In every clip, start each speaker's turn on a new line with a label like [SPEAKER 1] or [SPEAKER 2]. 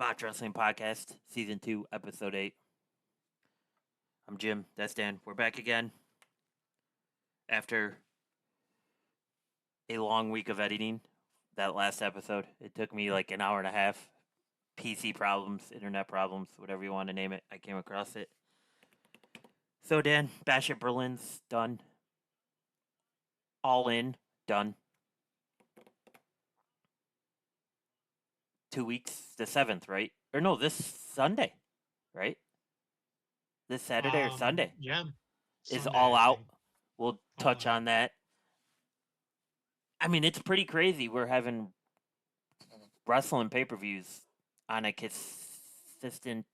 [SPEAKER 1] Watch Wrestling Podcast, Season 2, Episode 8. I'm Jim. That's Dan. We're back again after a long week of editing that last episode. It took me like an hour and a half. PC problems, internet problems, whatever you want to name it. I came across it. So, Dan, Bash at Berlin's done. All in, done. 2 weeks, the 7th, right? Or no, this Sunday, right? This Saturday or Sunday
[SPEAKER 2] Yeah,
[SPEAKER 1] is
[SPEAKER 2] Sunday,
[SPEAKER 1] all
[SPEAKER 2] I
[SPEAKER 1] out.
[SPEAKER 2] think.
[SPEAKER 1] We'll
[SPEAKER 2] All
[SPEAKER 1] touch
[SPEAKER 2] out.
[SPEAKER 1] on that. I mean, it's pretty crazy. We're having wrestling pay per views on a consistent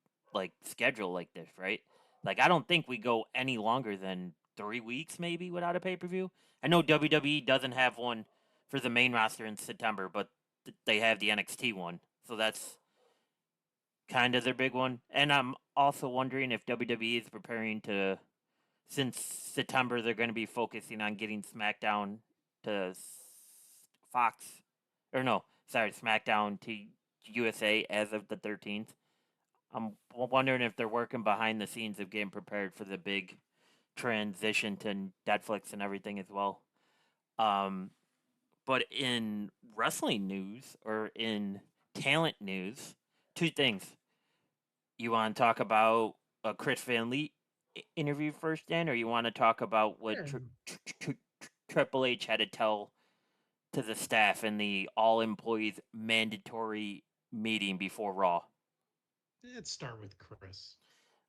[SPEAKER 1] schedule like this, right? Like, I don't think we go any longer than 3 weeks maybe without a pay per view. I know WWE doesn't have one for the main roster in September, but they have the NXT one, so that's kind of their big one. And I'm also wondering if WWE is preparing to, since September, they're going to be focusing on getting SmackDown to Fox, or no, sorry, SmackDown to USA as of the 13th. I'm wondering if they're working behind the scenes of getting prepared for the big transition to Netflix and everything as well. Um, but in wrestling news or in talent news, two things. You want to talk about a Chris Van Lee interview first, Dan, or you want to talk about what
[SPEAKER 2] Yeah,
[SPEAKER 1] Triple H had to tell to the staff in the all employees mandatory meeting before Raw?
[SPEAKER 2] let's start with Chris.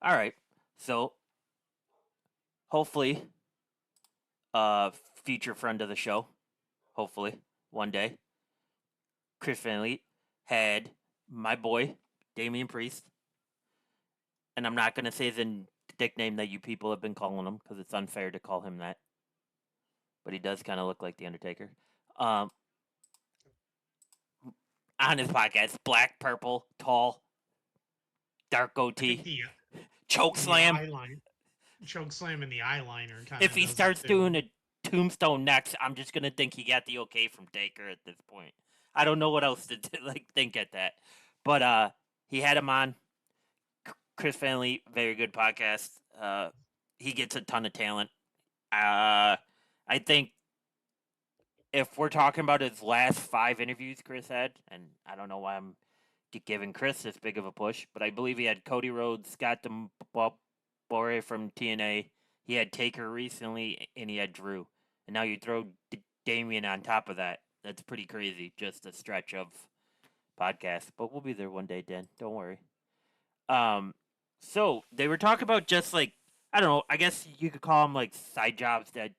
[SPEAKER 1] All right. So hopefully, future friend of the show, hopefully one day, Chris Van Lee had my boy Damian Priest, and I'm not gonna say the nickname that you people have been calling him because it's unfair to call him that, but he does kind of look like the Undertaker. Um, on his podcast, black, purple, tall, dark
[SPEAKER 2] I think
[SPEAKER 1] goatee,
[SPEAKER 2] the
[SPEAKER 1] choke
[SPEAKER 2] the
[SPEAKER 1] slam.
[SPEAKER 2] eyeline, choke slam and the eyeliner kind
[SPEAKER 1] If
[SPEAKER 2] of
[SPEAKER 1] he
[SPEAKER 2] does it
[SPEAKER 1] starts
[SPEAKER 2] too.
[SPEAKER 1] doing a tombstone next, I'm just gonna think he got the okay from Taker at this point. I don't know what else to think at that. But he had him on. Chris Fanley, very good podcast. He gets a ton of talent. I think if we're talking about his last 5 interviews Chris had, and I don't know why I'm giving Chris this big of a push, but I believe he had Cody Rhodes, Scott Bore from TNA. He had Taker recently, and he had Drew. And now you throw Damien on top of that. That's pretty crazy, just a stretch of podcast. But we'll be there one day, Dan. Don't worry. So they were talking about just like, I don't know, I guess you could call them like side jobs that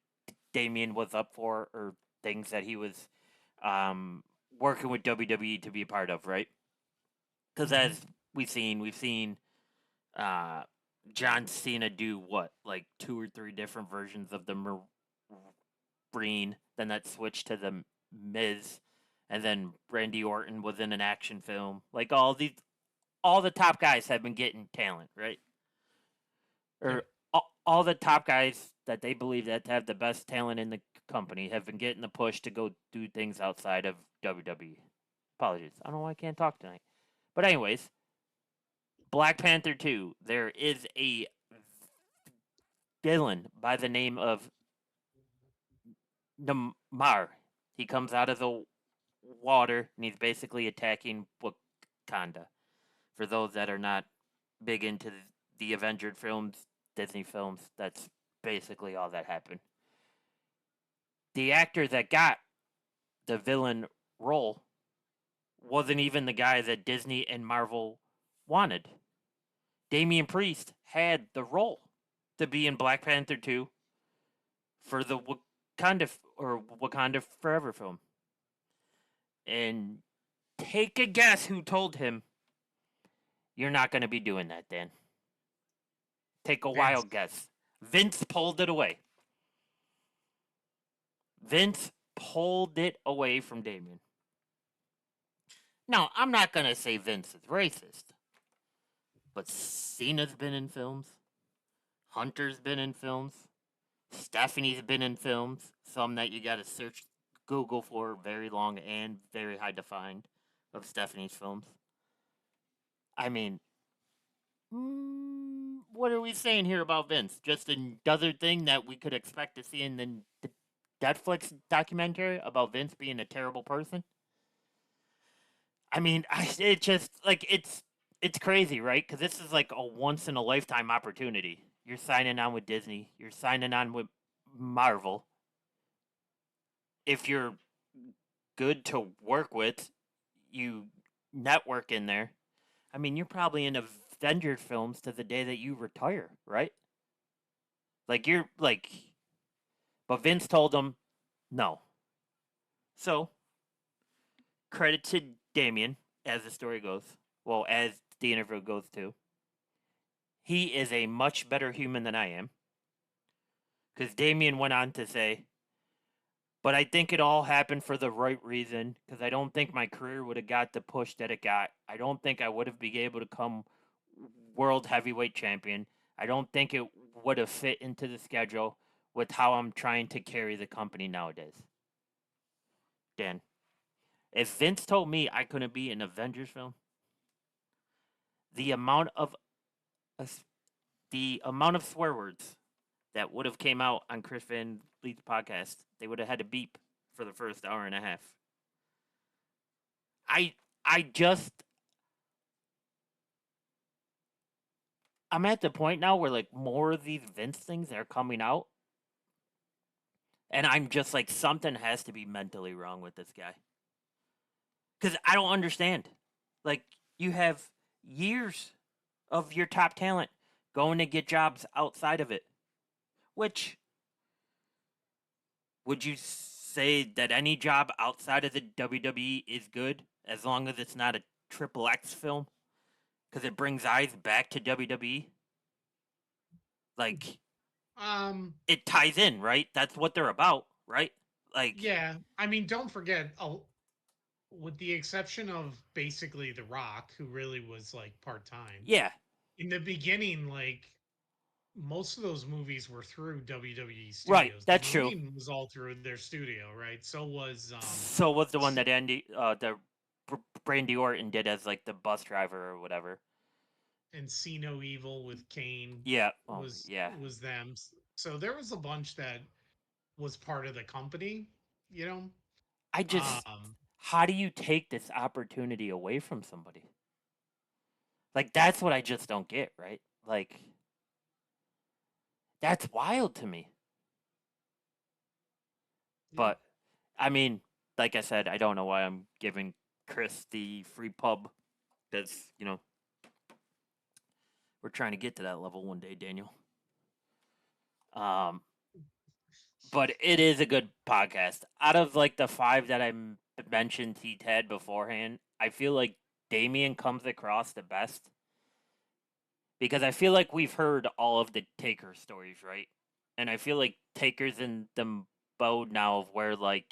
[SPEAKER 1] Damien was up for, or things that he was um, working with WWE to be a part of, right? Because
[SPEAKER 2] Mm-hmm.
[SPEAKER 1] as we've seen uh, John Cena do what, like 2 or 3 different versions of the Marine, then that switched to the Miz, and then Randy Orton was in an action film. Like all the top guys have been getting talent, right?
[SPEAKER 2] Yep.
[SPEAKER 1] Or all the top guys that they believe that have the best talent in the company have been getting the push to go do things outside of WWE. Apologies, I don't know why I can't talk tonight. But anyways, Black Panther 2, there is a villain by the name of Namar. He comes out of the water and he's basically attacking Wakanda. For those that are not big into the Avengers films, Disney films, that's basically all that happened. The actor that got the villain role wasn't even the guy that Disney and Marvel wanted. Damian Priest had the role to be in Black Panther 2 for the Wakanda Forever film. And take a guess who told him you're not going to be doing that, Dan. Take a
[SPEAKER 2] Vince.
[SPEAKER 1] wild guess. Vince pulled it away. Vince pulled it away from Damien. Now, I'm not going to say Vince is racist, but Cena's been in films. Hunter's been in films. Stephanie's been in films. Some that you got to search Google for, very long and very hard to find, of Stephanie's films. I mean, what are we saying here about Vince? Just another thing that we could expect to see in the Netflix documentary about Vince being a terrible person? I mean, it just like it's crazy, right? Because this is like a once in a lifetime opportunity. You're signing on with Disney. You're signing on with Marvel. If you're good to work with, you network in there. I mean, you're probably in Avengers films to the day that you retire, right? Like you're like, but Vince told him no. So credit to Damien, as the story goes. Well, as the interview goes too. He is a much better human than I am. Because Damien went on to say, but I think it all happened for the right reason. Because I don't think my career would have got the push that it got. I don't think I would have been able to come world heavyweight champion. I don't think it would have fit into the schedule with how I'm trying to carry the company nowadays. Dan, if Vince told me I couldn't be in an Avengers film, the amount of the amount of swear words that would have came out on Chris Van Vliet's podcast, they would have had to beep for the first hour and a half. I I just I'm at the point now where like more of these Vince things are coming out, and I'm just like something has to be mentally wrong with this guy because I don't understand. Like you have years of your top talent going to get jobs outside of it, which would you say that any job outside of the WWE is good as long as it's not a triple X film? Because it brings eyes back to WWE. Like
[SPEAKER 2] Um,
[SPEAKER 1] it ties in, right? That's what they're about, right? Like,
[SPEAKER 2] yeah. I mean, don't forget, with the exception of basically The Rock, who really was like part time
[SPEAKER 1] yeah,
[SPEAKER 2] in the beginning, like most of those movies were through WWE
[SPEAKER 1] right.
[SPEAKER 2] studios. The
[SPEAKER 1] That's true.
[SPEAKER 2] writing was all through their studio, right? So was
[SPEAKER 1] So was the one that the Brandy Orton did as like the bus driver or whatever.
[SPEAKER 2] and See No Evil with Kane
[SPEAKER 1] Yeah. Oh,
[SPEAKER 2] was
[SPEAKER 1] yeah.
[SPEAKER 2] was them. So there was a bunch that was part of the company, you know.
[SPEAKER 1] I just,
[SPEAKER 2] Um,
[SPEAKER 1] how do you take this opportunity away from somebody? Like, that's what I just don't get, right? Like, that's wild to me.
[SPEAKER 2] yeah.
[SPEAKER 1] But I mean, like I said, I don't know why I'm giving Chris the free pub because we're trying to get to that level one day, Daniel. Um, but it is a good podcast. Out of like the five that mentioned he'd had beforehand, I feel like Damien comes across the best because I feel like we've heard all of the Taker stories, right? And I feel like Taker's in the mode now of where like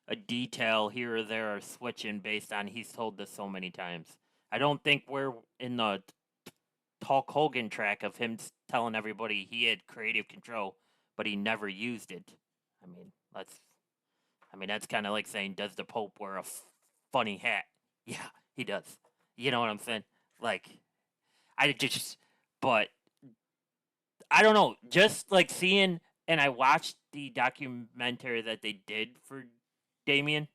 [SPEAKER 1] a detail here or there are switching based on he's told this so many times. I don't think we're in the Hulk Hogan track of him telling everybody he had creative control, but he never used it. I mean, let's. I mean, that's kind of like saying, does the Pope wear a funny hat? Yeah, he does. You know what I'm saying? Like, I just, but I don't know. Just like seeing, and I watched the documentary that they did for Damien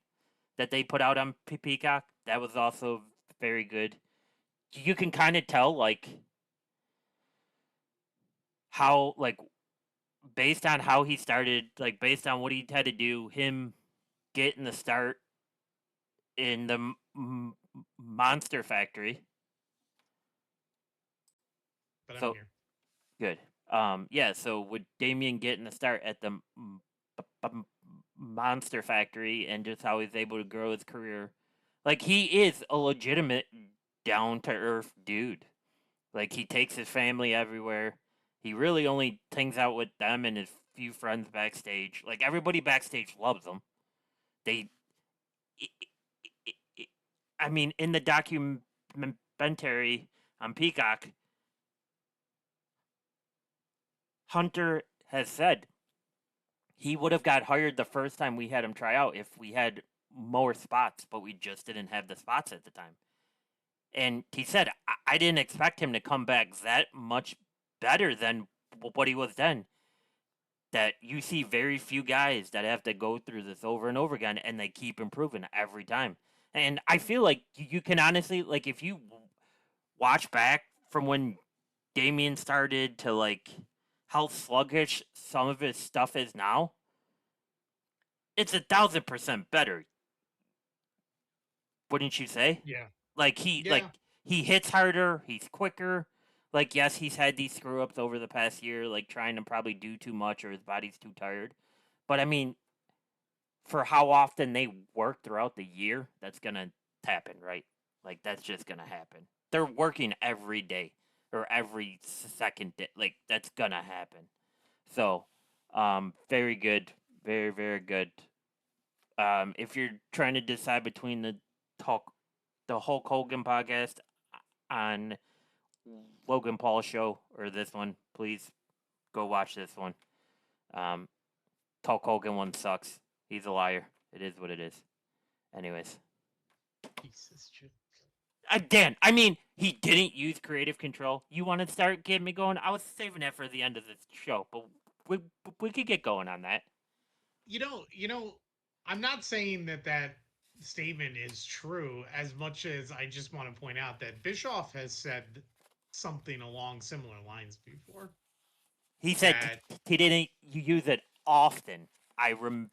[SPEAKER 1] that they put out on Peacock. That was also very good. You can kind of tell, like, how, like, based on how he started, like, based on what he had to do, him getting the start in the Monster Factory.
[SPEAKER 2] But I'm
[SPEAKER 1] So
[SPEAKER 2] here.
[SPEAKER 1] good. Yeah. So with Damien getting the start at the Monster Factory and just how he's able to grow his career, like he is a legitimate down to earth dude. Like he takes his family everywhere. He really only hangs out with them and his few friends backstage. Like everybody backstage loves him. They, I mean, in the documentary on Peacock, Hunter has said he would have got hired the first time we had him try out if we had more spots, but we just didn't have the spots at the time. And he said, I didn't expect him to come back that much better than what he was then. That you see very few guys that have to go through this over and over again, and they keep improving every time. And I feel like you can honestly, like, if you watch back from when Damien started to like how sluggish some of his stuff is now, it's 1,000% better. Wouldn't you say?
[SPEAKER 2] Yeah.
[SPEAKER 1] Like he
[SPEAKER 2] Yeah.
[SPEAKER 1] like he hits harder, he's quicker. Like yes, he's had these screw ups over the past year, like trying to probably do too much or his body's too tired. But I mean, for how often they work throughout the year, that's gonna happen, right? Like that's just gonna happen. They're working every day or every second day. Like that's gonna happen. So, very good, very good. If you're trying to decide between the Hulk Hogan podcast on Logan Paul show or this one, please go watch this one. Um, Hulk Hogan one sucks. He's a liar. It is what it is. Anyways,
[SPEAKER 2] Jesus.
[SPEAKER 1] Dan, I mean, he didn't use creative control. You want to start getting me going? I was saving that for the end of the show, but we we could get going on that.
[SPEAKER 2] I'm not saying that that statement is true as much as I just want to point out that Bischoff has said something along similar lines before.
[SPEAKER 1] He said
[SPEAKER 2] That
[SPEAKER 1] he didn't use it often. I remember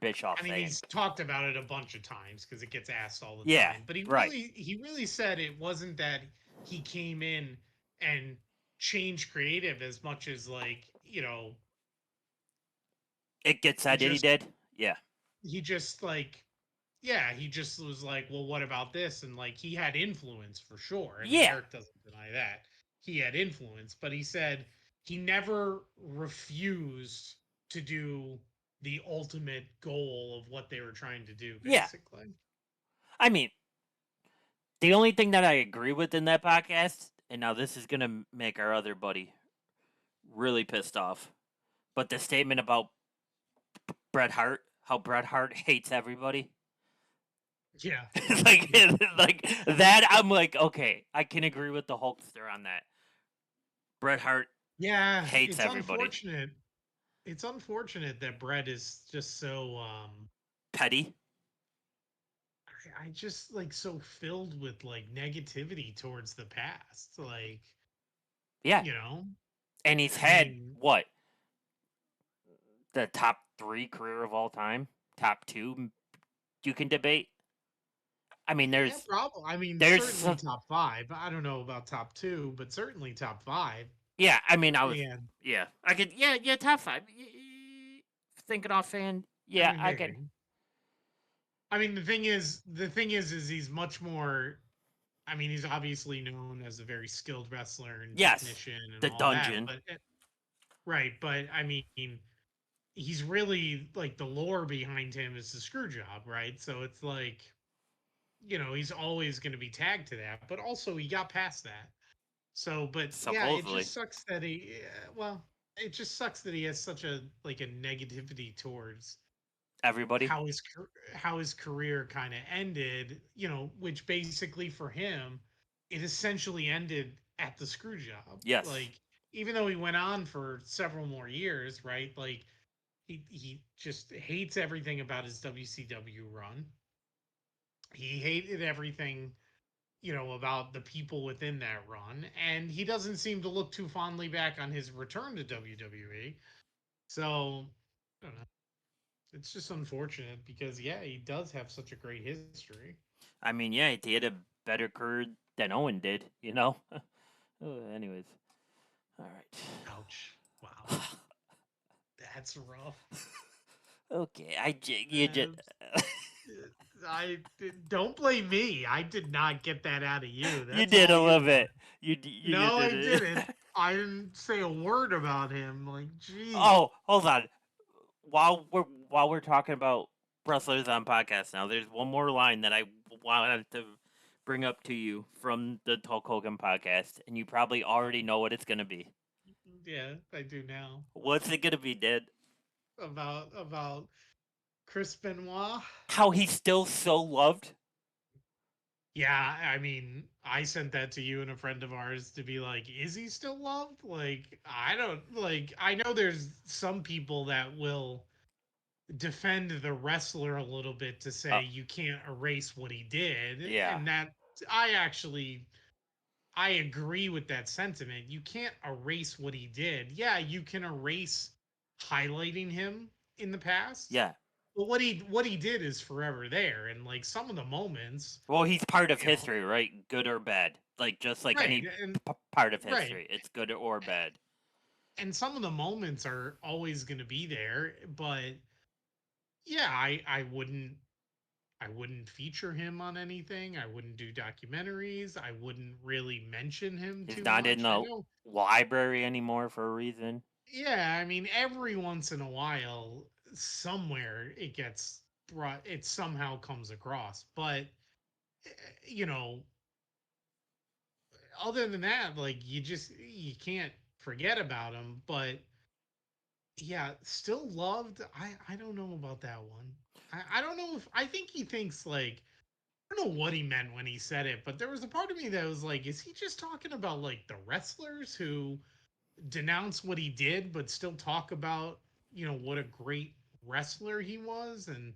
[SPEAKER 1] Bischoff
[SPEAKER 2] I mean,
[SPEAKER 1] saying,
[SPEAKER 2] he's talked about it a bunch of times because it gets asked all the
[SPEAKER 1] "Yeah,
[SPEAKER 2] time. But he
[SPEAKER 1] right.
[SPEAKER 2] really he really said it wasn't that he came in and changed creative as much as like,
[SPEAKER 1] It gets said that he
[SPEAKER 2] just
[SPEAKER 1] did. Yeah,
[SPEAKER 2] he just like yeah, he just was like, well, what about this? And like he had influence for sure. I mean,
[SPEAKER 1] yeah,
[SPEAKER 2] Eric doesn't deny that. He had influence, but he said he never refused to do the ultimate goal of what they were trying to do,
[SPEAKER 1] yeah."
[SPEAKER 2] basically.
[SPEAKER 1] I mean, the only thing that I agree with in that podcast, and now this is gonna make our other buddy really pissed off, but the statement about Bret Hart, how Bret Hart hates everybody.
[SPEAKER 2] Yeah.
[SPEAKER 1] like,
[SPEAKER 2] Yeah.
[SPEAKER 1] like that, I'm like, okay, I can agree with the Hulkster on that. Bret Hart
[SPEAKER 2] Yeah,
[SPEAKER 1] hates
[SPEAKER 2] it's
[SPEAKER 1] everybody.
[SPEAKER 2] unfortunate. It's unfortunate that Brett is just so
[SPEAKER 1] Petty.
[SPEAKER 2] I just like so filled with like negativity towards the past. Like,
[SPEAKER 1] Yeah,
[SPEAKER 2] you know,
[SPEAKER 1] and he's
[SPEAKER 2] I
[SPEAKER 1] had
[SPEAKER 2] mean,
[SPEAKER 1] what, the top 3 career of all time, top 2 you can debate. I mean,
[SPEAKER 2] yeah, probably. I mean,
[SPEAKER 1] there's
[SPEAKER 2] certainly
[SPEAKER 1] some,
[SPEAKER 2] top five. I don't know about top two, but certainly top five.
[SPEAKER 1] yeah. I mean,
[SPEAKER 2] And
[SPEAKER 1] I could, yeah, top 5. Thinking offhand,
[SPEAKER 2] I
[SPEAKER 1] yeah,
[SPEAKER 2] mean,
[SPEAKER 1] I can.
[SPEAKER 2] maybe. I mean, is he's much more. I mean, he's obviously known as a very skilled wrestler and
[SPEAKER 1] Yes,
[SPEAKER 2] technician and
[SPEAKER 1] the
[SPEAKER 2] all that.
[SPEAKER 1] dungeon.
[SPEAKER 2] But right, but I mean, he's really like the lore behind him is the screw job, right? So it's like, he's always going to be tagged to that, but also he got past that. So, but yeah, it
[SPEAKER 1] Supposedly,
[SPEAKER 2] just sucks that well, it just sucks that he has such a like a negativity towards
[SPEAKER 1] everybody.
[SPEAKER 2] how his career kind of ended, which basically for him, it essentially ended at the screw job.
[SPEAKER 1] Yes,
[SPEAKER 2] Like, even though he went on for several more years, right? Like, he just hates everything about his WCW run. He hated everything, about the people within that run, and he doesn't seem to look too fondly back on his return to WWE. So, I don't know. It's just unfortunate because yeah, he does have such a great history.
[SPEAKER 1] I mean, yeah, he had a better career than Owen did. Anyways, all
[SPEAKER 2] Ouch. Wow.
[SPEAKER 1] right.
[SPEAKER 2] That's rough.
[SPEAKER 1] Okay, you just.
[SPEAKER 2] That's, I don't blame me. I did not get that out of you.
[SPEAKER 1] You
[SPEAKER 2] That's
[SPEAKER 1] did
[SPEAKER 2] all
[SPEAKER 1] a
[SPEAKER 2] you,
[SPEAKER 1] little
[SPEAKER 2] man.
[SPEAKER 1] bit. You
[SPEAKER 2] No, I
[SPEAKER 1] did it.
[SPEAKER 2] didn't. I didn't say a word about him. Like, jeez.
[SPEAKER 1] Oh, hold on. While we're talking about wrestlers on podcast now, there's one more line that I wanted to bring up to you from the Hulk Hogan podcast, and you probably already know what it's gonna be.
[SPEAKER 2] Yeah, I do now.
[SPEAKER 1] What's it gonna be, Dad?
[SPEAKER 2] About Chris Benoit.
[SPEAKER 1] How he's still so loved?
[SPEAKER 2] Yeah, I mean, I sent that to you and a friend of ours to be like, is he still loved? Like, I don't like. I know there's some people that will defend the wrestler a little bit to say
[SPEAKER 1] Uh,
[SPEAKER 2] you can't erase what he did,
[SPEAKER 1] yeah,
[SPEAKER 2] and that I actually I agree with that sentiment. You can't erase what he did. Yeah, you can erase highlighting him in the past,
[SPEAKER 1] yeah.
[SPEAKER 2] but what he did is forever there. And like some of the moments,
[SPEAKER 1] Well, he's part of
[SPEAKER 2] you know,
[SPEAKER 1] history, right? Good or bad. Like just like
[SPEAKER 2] right,
[SPEAKER 1] any
[SPEAKER 2] and
[SPEAKER 1] part of
[SPEAKER 2] right,
[SPEAKER 1] history, it's good or bad.
[SPEAKER 2] and some of the moments are always going to be there. But yeah, I wouldn't feature him on anything. I wouldn't do documentaries. I wouldn't really mention him
[SPEAKER 1] He's
[SPEAKER 2] too
[SPEAKER 1] not in
[SPEAKER 2] much. I
[SPEAKER 1] the
[SPEAKER 2] know.
[SPEAKER 1] library anymore for a reason.
[SPEAKER 2] Yeah, I mean, every once in a while, somewhere it gets brought, it somehow comes across. But, eh, you know, other than that, like, you can't forget about him. But yeah, still loved. I don't know about that one. I don't know if, I think he thinks, like, I don't know what he meant when he said it, but there was a part of me that was like, is he just talking about, like, the wrestlers who denounce what he did, but still talk about what a great wrestler he was and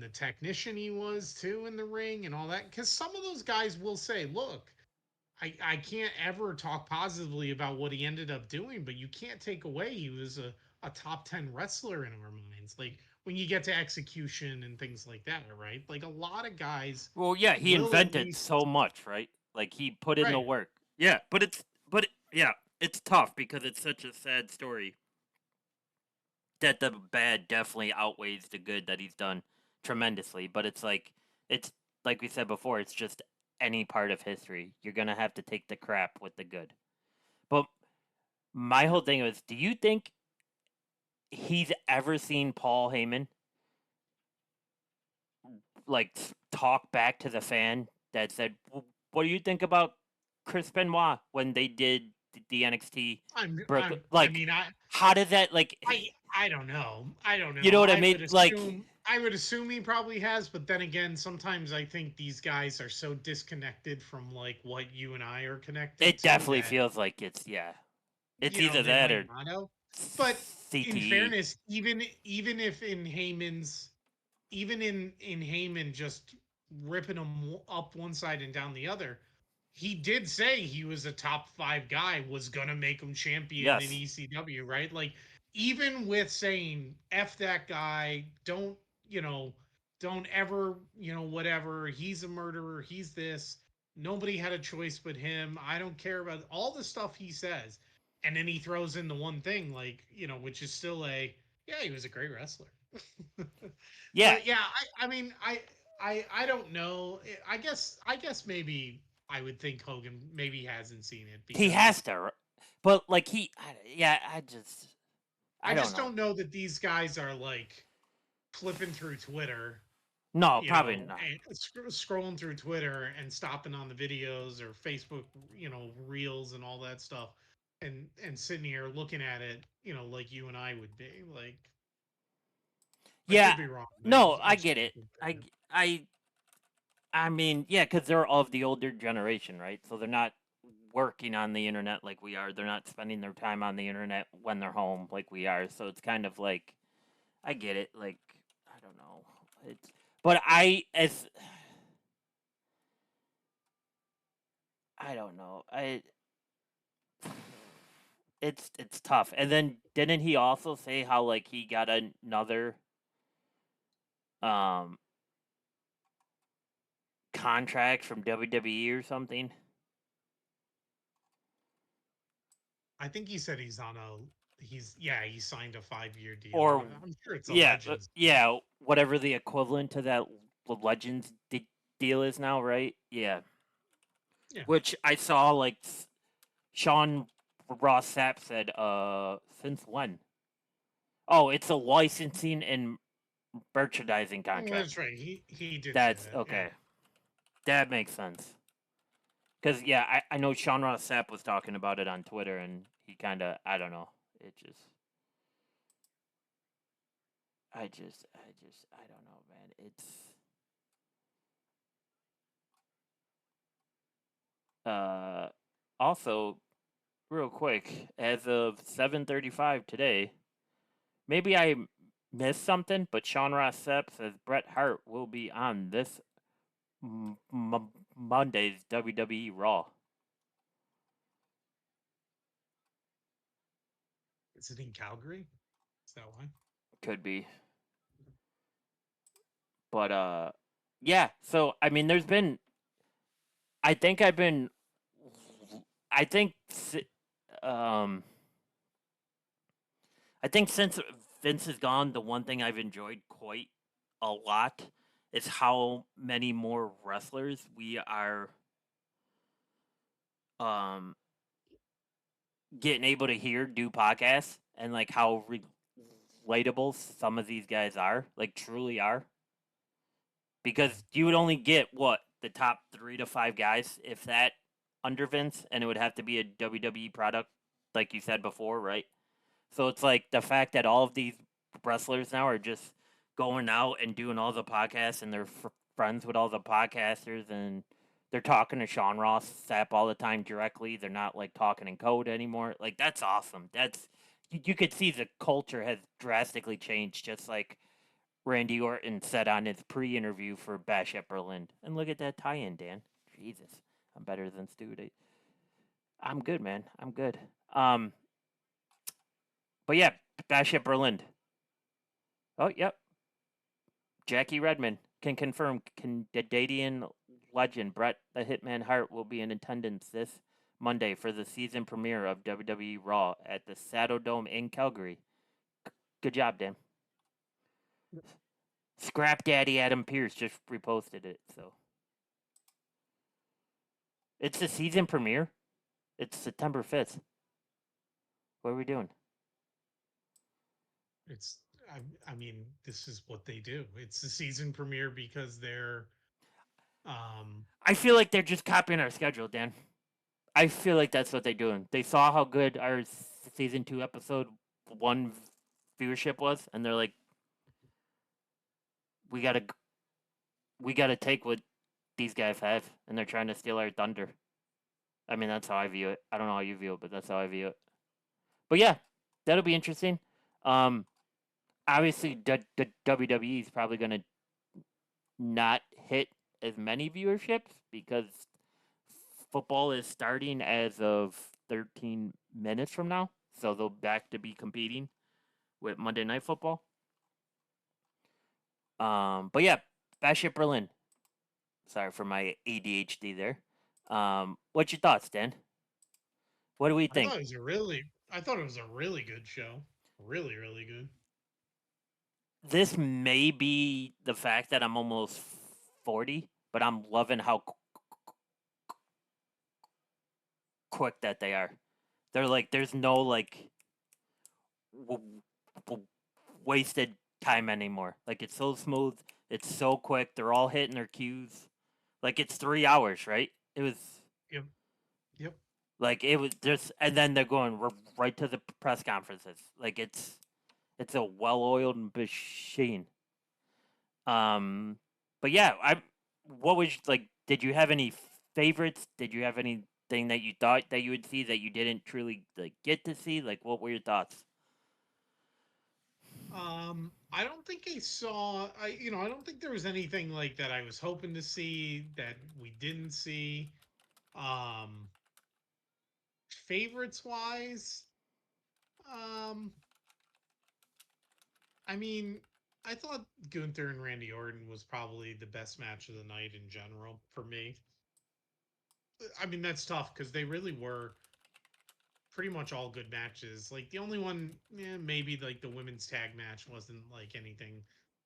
[SPEAKER 2] the technician he was too in the ring and all that. Because some of those guys will say, "Look, I can't ever talk positively about what he ended up doing, but you can't take away he was a top 10 wrestler in our minds." Like when you get to execution and things like that, right? Like a lot of guys
[SPEAKER 1] Well, yeah, he
[SPEAKER 2] will at
[SPEAKER 1] invented
[SPEAKER 2] least
[SPEAKER 1] so much, right? Like he put in the
[SPEAKER 2] right.
[SPEAKER 1] work. Yeah, but it's tough because it's such a sad story that the bad definitely outweighs the good that he's done tremendously. But it's like we said before, it's just any part of history. You're gonna have to take the crap with the good. But my whole thing was, do you think he's ever seen Paul Heyman like talk back to the fan that said, "What do you think about Chris Benoit when they did the NXT Brooklyn?"
[SPEAKER 2] I
[SPEAKER 1] Like,
[SPEAKER 2] mean,
[SPEAKER 1] how did that like?
[SPEAKER 2] I don't know. I don't
[SPEAKER 1] You
[SPEAKER 2] know.
[SPEAKER 1] know what I mean? Like,
[SPEAKER 2] I would assume he probably has, but then again, sometimes I think these guys are so disconnected from like what you and I are connected
[SPEAKER 1] it
[SPEAKER 2] to
[SPEAKER 1] definitely
[SPEAKER 2] that
[SPEAKER 1] feels like it's either
[SPEAKER 2] they
[SPEAKER 1] that
[SPEAKER 2] might
[SPEAKER 1] or
[SPEAKER 2] not know. But in
[SPEAKER 1] CTE.
[SPEAKER 2] fairness, even if in Heyman's even in Heyman just ripping him up one side and down the other, he did say he was a top 5 guy, was gonna make him champion in
[SPEAKER 1] Yes.
[SPEAKER 2] ECW, right? Like even with saying F that guy, you know, don't ever, whatever, he's a murderer, he's this, nobody had a choice but him. I don't care about all the stuff he says. And then he throws in the one thing, like, which is still yeah, he was a great wrestler.
[SPEAKER 1] Yeah,
[SPEAKER 2] But yeah, I mean, I don't know. I guess maybe I would think Hogan maybe hasn't seen it
[SPEAKER 1] he has
[SPEAKER 2] because
[SPEAKER 1] to. But like yeah,
[SPEAKER 2] I
[SPEAKER 1] I don't
[SPEAKER 2] just
[SPEAKER 1] know.
[SPEAKER 2] don't know that these guys are like flipping through Twitter,
[SPEAKER 1] No, probably not.
[SPEAKER 2] and scrolling through Twitter and stopping on the videos or Facebook, reels and all that stuff, and sitting here looking at it, like you and I would be. Like I
[SPEAKER 1] Yeah,
[SPEAKER 2] could be wrong, but
[SPEAKER 1] no, I
[SPEAKER 2] I'm
[SPEAKER 1] get it.
[SPEAKER 2] stupid.
[SPEAKER 1] I mean, yeah, because they're of the older generation, right? So they're not working on the internet like we are. They're not spending their time on the internet when they're home like we are. So it's kind of like I get it. Like I don't know. It's but I don't know. It's tough. And then didn't he also say how like he got another um contract from WWE or something?
[SPEAKER 2] I think he said he signed a 5-year deal.
[SPEAKER 1] Or
[SPEAKER 2] I'm sure it's a
[SPEAKER 1] yeah,
[SPEAKER 2] Legends deal.
[SPEAKER 1] yeah, whatever the equivalent to that Legends deal is now, right? Yeah,
[SPEAKER 2] Yeah.
[SPEAKER 1] which I saw like Sean Ross Sapp said, since when? Oh, it's a licensing and merchandising
[SPEAKER 2] Oh,
[SPEAKER 1] contract.
[SPEAKER 2] that's right. He did say
[SPEAKER 1] That's
[SPEAKER 2] that. Yeah.
[SPEAKER 1] okay. That makes sense. Because yeah, I know Sean Ross Sapp was talking about it on Twitter, and he kind of I don't know. It just I don't know, man. It's Uh, also, real quick, as of 7:35 today, maybe I missed something, but Sean Ross Sapp says Bret Hart will be on this Monday's WWE Raw.
[SPEAKER 2] Is it in Calgary? Is that why?
[SPEAKER 1] Could be, but yeah. So I mean, there's been. I think I've been. I think. Um, I think since Vince is gone, the one thing I've enjoyed quite a lot is how many more wrestlers we are um getting able to hear do podcasts and like how relatable some of these guys are, like truly are.
[SPEAKER 2] Yeah.
[SPEAKER 1] Because you would only get what the top 3 to 5 guys, if that, under Vince, and it would have to be a WWE product, like you said before, right? So it's like the fact that all of these wrestlers now are just going out and doing all the podcasts, and they're friends with all the podcasters, and they're talking to Sean Ross Sapp all the time directly. They're not like talking in code anymore. Like that's awesome. That's you could see the culture has drastically changed, just like Randy Orton said on his pre-interview for Bash at Berlin. And look at that tie-in, Dan. Jesus, I'm better than Stu. I'm good, man. I'm good. Um, but yeah, Bash at Berlin. Oh, yep. Jackie Redmond can confirm Canadian legend Bret the Hitman Hart will be in attendance this Monday for the season premiere of WWE Raw at the Saddle Dome in Calgary. Good job, Dan. Scrap Daddy Adam Pierce just reposted it, so it's the season premiere. It's September 5th. What are we doing?
[SPEAKER 2] It's I mean, this is what they do. It's the season premiere because they're um
[SPEAKER 1] I feel like they're just copying our schedule, Dan. I feel like that's what they're doing. They saw how good our season 2 episode 1 viewership was, and they're like, we gotta we gotta take what these guys have, and they're trying to steal our thunder. I mean, that's how I view it. I don't know how you view it, but that's how I view it. But yeah, that'll be interesting. Um, obviously, WWE is probably gonna not hit as many viewerships because football is starting as of 13 minutes from now, so they'll back to be competing with Monday Night Football. But yeah, Batshit Berlin. Sorry for my ADHD there. What's your thoughts, Dan? What do we
[SPEAKER 2] I
[SPEAKER 1] think?
[SPEAKER 2] thought it was a really I thought it was a really good show. Really, really good.
[SPEAKER 1] This may be the fact that I'm almost 40, but I'm loving how quick that they are. They're like, there's no like w- w- wasted time anymore. Like it's so smooth, it's so quick. They're all hitting their cues. Like it's 3 hours, right? It was
[SPEAKER 2] Yep. Yep.
[SPEAKER 1] like it was just, and then they're going right to the press conferences. Like it's a well-oiled machine. Um, but yeah, I. What was like? Did you have any favorites? Did you have anything that you thought that you would see that you didn't truly like get to see? Like, what were your thoughts?
[SPEAKER 2] I don't think I saw I don't think there was anything like that I was hoping to see that we didn't see. Um Favorites wise, um I mean, I thought Gunther and Randy Orton was probably the best match of the night in general for me. I mean, that's tough because they really were pretty much all good matches. Like the only one, maybe like the women's tag match wasn't like anything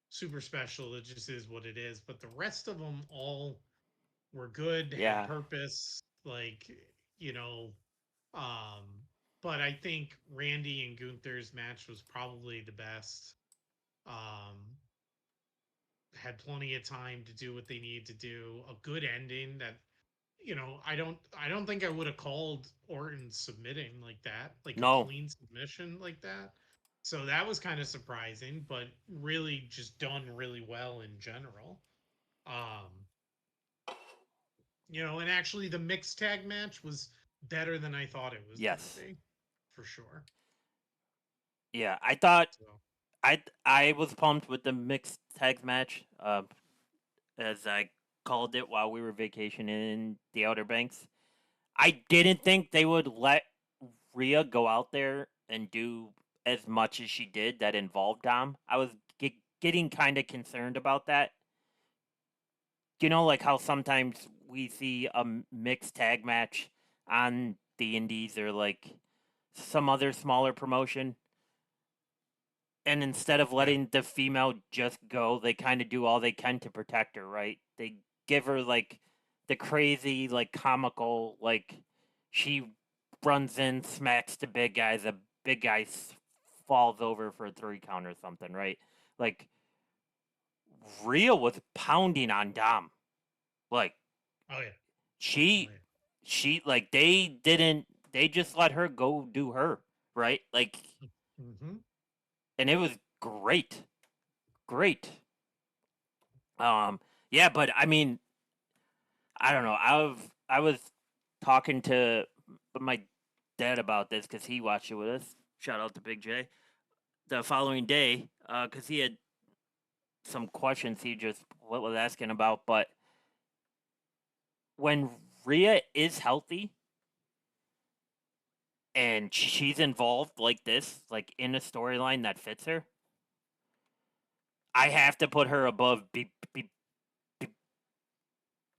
[SPEAKER 2] super special. It just is what it is. But the rest of them all were good, had
[SPEAKER 1] Yeah,
[SPEAKER 2] purpose. Like you know, um, but I think Randy and Gunther's match was probably the best. Um, had plenty of time to do what they needed to do. A good ending that I don't think I would have called Orton submitting like that, like a
[SPEAKER 1] no,
[SPEAKER 2] clean submission like that. So that was kind of surprising, but really just done really well in general. Um, And actually the mixed tag match was better than I thought it was gonna
[SPEAKER 1] Yes.
[SPEAKER 2] be, for sure.
[SPEAKER 1] Yeah, I thought
[SPEAKER 2] So
[SPEAKER 1] I was pumped with the mixed tag match, as I called it while we were vacationing in the Outer Banks. I didn't think they would let Rhea go out there and do as much as she did that involved Dom. I was getting kind of concerned about that. Like how sometimes we see a mixed tag match on the indies or like some other smaller promotion, and instead of
[SPEAKER 2] yeah,
[SPEAKER 1] letting the female just go, they kind of do all they can to protect her, right? They give her like the crazy, like comical, like she runs in, smacks the big guy falls over for a 3 count or something, right? Like Rhea was pounding on Dom, like
[SPEAKER 2] oh yeah, oh
[SPEAKER 1] she,
[SPEAKER 2] yeah.
[SPEAKER 1] like they just let her go do her, right? Like,
[SPEAKER 2] Mm-hmm.
[SPEAKER 1] and it was great, great. Um, yeah, but I mean, I don't know. I was talking to my dad about this because he watched it with us. Shout out to Big J. The following day, because he had some questions he just was asking about. But when Rhea is healthy and she's involved like this, like in a storyline that fits her, I have to put her above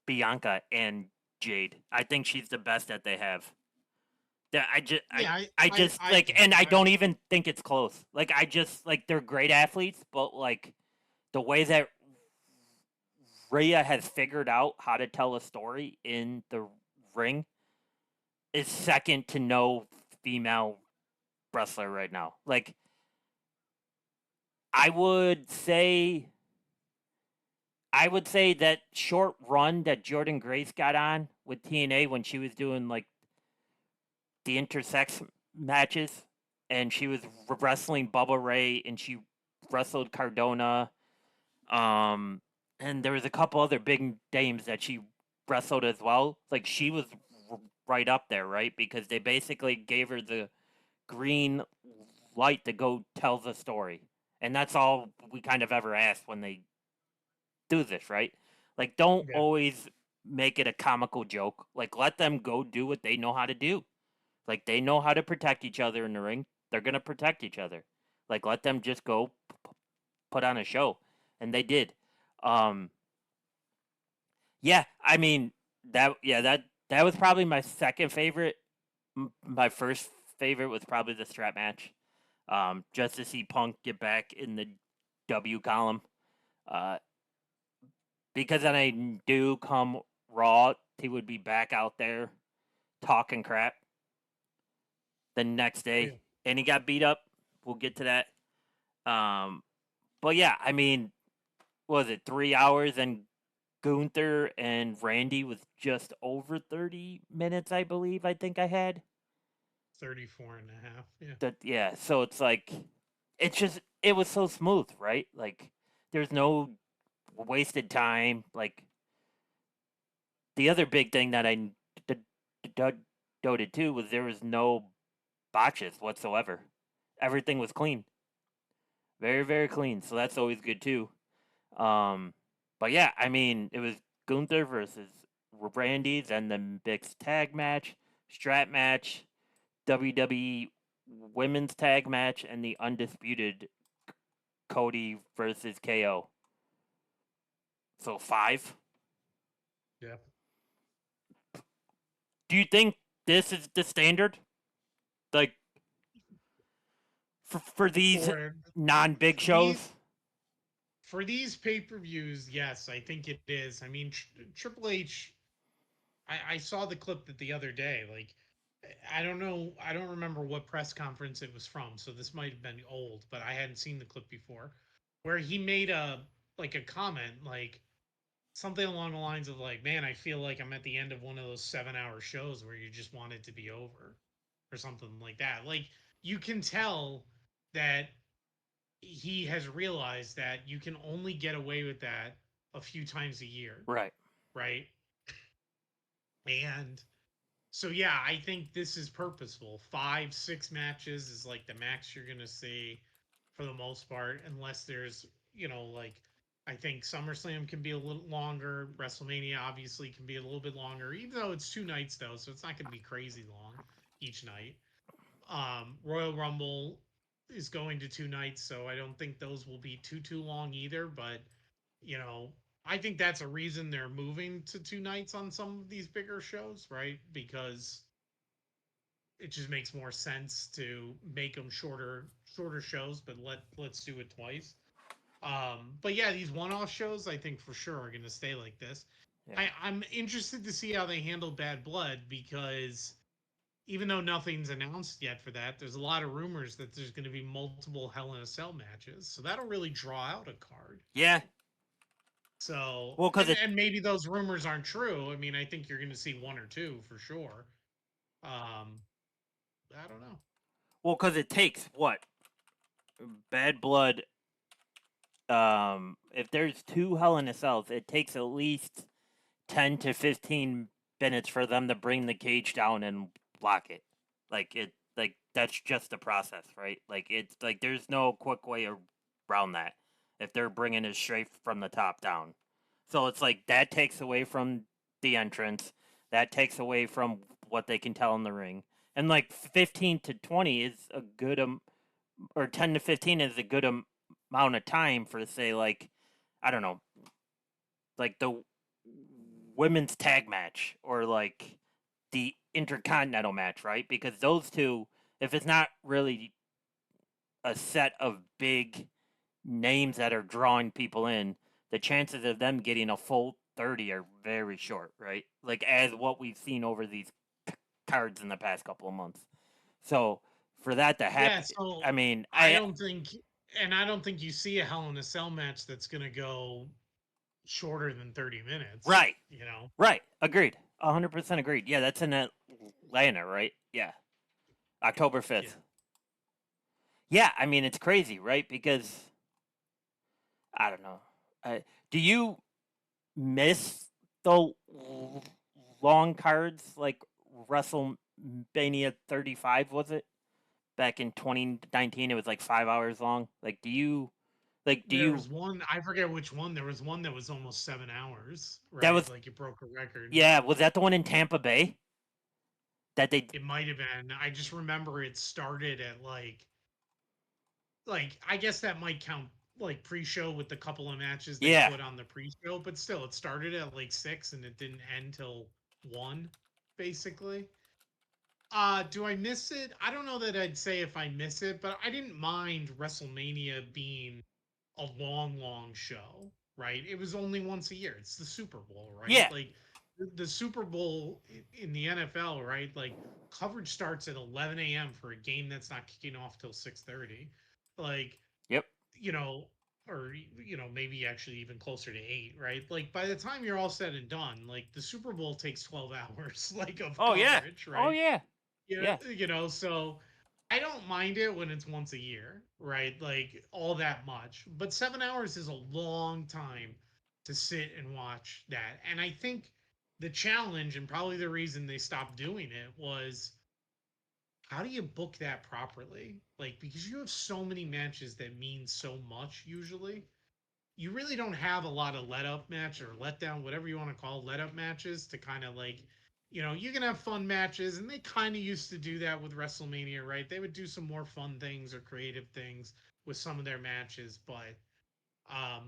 [SPEAKER 1] Bianca and Jade. I think she's the best that they have. That
[SPEAKER 2] Yeah,
[SPEAKER 1] I
[SPEAKER 2] I
[SPEAKER 1] just
[SPEAKER 2] I
[SPEAKER 1] like,
[SPEAKER 2] think
[SPEAKER 1] and I
[SPEAKER 2] I
[SPEAKER 1] don't even think it's close. Like I just like they're great athletes, but like the way that Rhea has figured out how to tell a story in the ring is second to no female wrestler right now. Like I would say I would say that short run that Jordan Grace got on with TNA when she was doing like the intersex matches, and she was wrestling Bubba Ray, and she wrestled Cardona. Um, and there was a couple other big names that she wrestled as well. Like she was right up there, right? Because they basically gave her the green light to go tell the story, and that's all we kind of ever ask when they do this, right? Like, don't
[SPEAKER 2] yeah
[SPEAKER 1] always make it a comical joke. Like, let them go do what they know how to do. Like they know how to protect each other in the ring. They're gonna protect each other. Like let them just go put on a show, and they did. Um, yeah, I mean that was probably my second favorite. My first favorite was probably the strap match. Just to see Punk get back in the W column. Uh, because then I knew come Raw he would be back out there talking crap the next
[SPEAKER 2] oh yeah
[SPEAKER 1] day, and he got beat up. We'll get to that. Um, but yeah, I mean, what was it 3 hours? And Gunther and Randy was just over 30 minutes, I believe. I think I had
[SPEAKER 2] 34 and a half. Yeah,
[SPEAKER 1] that. Yeah, so it's like, it was so smooth, right? Like, there's no wasted time. Like the other big thing that I noted too was there was no botches whatsoever. Everything was clean, very very clean. So that's always good too. Um, but yeah, I mean, it was Gunther versus Randy, then the mixed tag match, strap match, WWE women's tag match, and the undisputed Cody versus KO. So 5.
[SPEAKER 2] yeah.
[SPEAKER 1] Do you think this is the standard? Like for these
[SPEAKER 2] For
[SPEAKER 1] non big
[SPEAKER 2] for these
[SPEAKER 1] shows?
[SPEAKER 2] for these pay-per-views, yes, I think it is. I mean, Triple H. I saw the clip that the other day. Like, I don't know. I don't remember what press conference it was from. So this might have been old, but I hadn't seen the clip before, where he made a comment like something along the lines of like, "Man, I feel like I'm at the end of one of those 7-hour shows where you just want it to be over," or something like that. Like you can tell that he has realized that you can only get away with that a few times a year,
[SPEAKER 1] Right.
[SPEAKER 2] right? And so yeah, I think this is purposeful. 5, 6 matches is like the max you're gonna see for the most part, unless there's like I think SummerSlam can be a little longer. WrestleMania obviously can be a little bit longer, even though it's 2 nights though, so it's not gonna be crazy long each night. Royal Rumble is going to 2 nights, so I don't think those will be too long either. But you know, I think that's a reason they're moving to 2 nights on some of these bigger shows, right? Because it just makes more sense to make them shorter shows, but let's do it twice. But yeah, these one-off shows I think for sure are going to stay like this.
[SPEAKER 1] Yeah.
[SPEAKER 2] I'm interested to see how they handle Bad Blood because even though nothing's announced yet for that, there's a lot of rumors that there's going to be multiple Hell in a Cell matches. So that'll really draw out a card.
[SPEAKER 1] Yeah.
[SPEAKER 2] So
[SPEAKER 1] Well, cause
[SPEAKER 2] and maybe those rumors aren't true. I mean, I think you're going to see one or two for sure. Um, I don't know.
[SPEAKER 1] cause it takes what Bad Blood. If there's two Hell in a Cells, it takes at least 10 to 15 minutes for them to bring the cage down and lock it. Like that's just the process, right? Like it's like there's no quick way around that if they're bringing it straight from the top down. So it's like that takes away from the entrance, that takes away from what they can tell in the ring, and like 15 to 20 is a good or 10 to 15 is a good amount of time for say like I don't know like the women's tag match or like the intercontinental match, right? Because those two, if it's not really a set of big names that are drawing people in, the chances of them getting a full 30 are very short, right? Like as what we've seen over these cards in the past couple of months. So for that to
[SPEAKER 2] Yeah,
[SPEAKER 1] happen,
[SPEAKER 2] so
[SPEAKER 1] I mean,
[SPEAKER 2] I don't think, and I don't think you see a Hell in a Cell match that's going to go shorter than 30 minutes,
[SPEAKER 1] right,
[SPEAKER 2] you know?
[SPEAKER 1] right, agreed, 100% agreed. Yeah, that's in Atlanta, right? Yeah, October
[SPEAKER 2] Yeah.
[SPEAKER 1] 5th. Yeah, I mean it's crazy, right? Because I don't know. Do you miss the long cards like WrestleMania 35? Was it back in 2019? It was like 5 hours long. Like, do
[SPEAKER 2] There
[SPEAKER 1] you?
[SPEAKER 2] was one, I forget which one. There was one that was almost 7 hours,
[SPEAKER 1] That
[SPEAKER 2] right?
[SPEAKER 1] was
[SPEAKER 2] Like it broke a record.
[SPEAKER 1] yeah. Was that the one in Tampa Bay that they?
[SPEAKER 2] It might have been. I just remember it started at like I guess that might count like pre-show with the couple of matches they
[SPEAKER 1] Yeah,
[SPEAKER 2] put on the pre-show, but still it started at like 6 and it didn't end till 1 basically. Do I miss it? I don't know that I'd say if I miss it, but I didn't mind WrestleMania being a long show, right? It was only once a year. It's the Super Bowl, right?
[SPEAKER 1] yeah,
[SPEAKER 2] Like the Super Bowl in the NFL, right? Like coverage starts at 11 a.m. for a game that's not kicking off till 6:30. Like,
[SPEAKER 1] yep.
[SPEAKER 2] you know, or maybe actually even closer to 8, right? Like by the time you're all said and done, like the Super Bowl takes 12 hours like of
[SPEAKER 1] Oh yeah,
[SPEAKER 2] coverage,
[SPEAKER 1] oh
[SPEAKER 2] right?
[SPEAKER 1] yeah,
[SPEAKER 2] Yeah,
[SPEAKER 1] yeah,
[SPEAKER 2] so I don't mind it when it's once a year, right? Like all that much. But 7 hours is a long time to sit and watch that. And I think the challenge and probably the reason they stopped doing it was how do you book that properly? Like, because you have so many matches that mean so much usually you really don't have a lot of let up match or let down, whatever you want to call let up matches to kind of like, you can have fun matches. And they kind of used to do that with WrestleMania, right? They would do some more fun things or creative things with some of their matches. But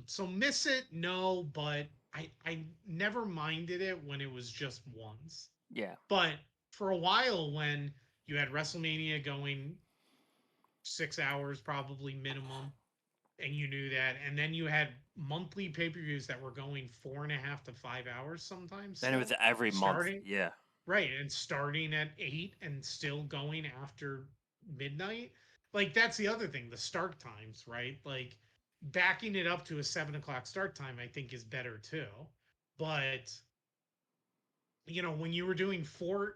[SPEAKER 2] so miss it, no, but I never minded it when it was just once.
[SPEAKER 1] yeah.
[SPEAKER 2] But for a while when you had WrestleMania going 6 hours probably minimum, and you knew that. And then you had monthly pay per views that were going 4.5 to 5 hours sometimes
[SPEAKER 1] Then it was
[SPEAKER 2] still
[SPEAKER 1] every month.
[SPEAKER 2] starting
[SPEAKER 1] Yeah,
[SPEAKER 2] right and starting at 8 and still going after midnight. Like that's the other thing, the start times, right? Like backing it up to a 7 o'clock start time, I think is better too. But when you were doing 4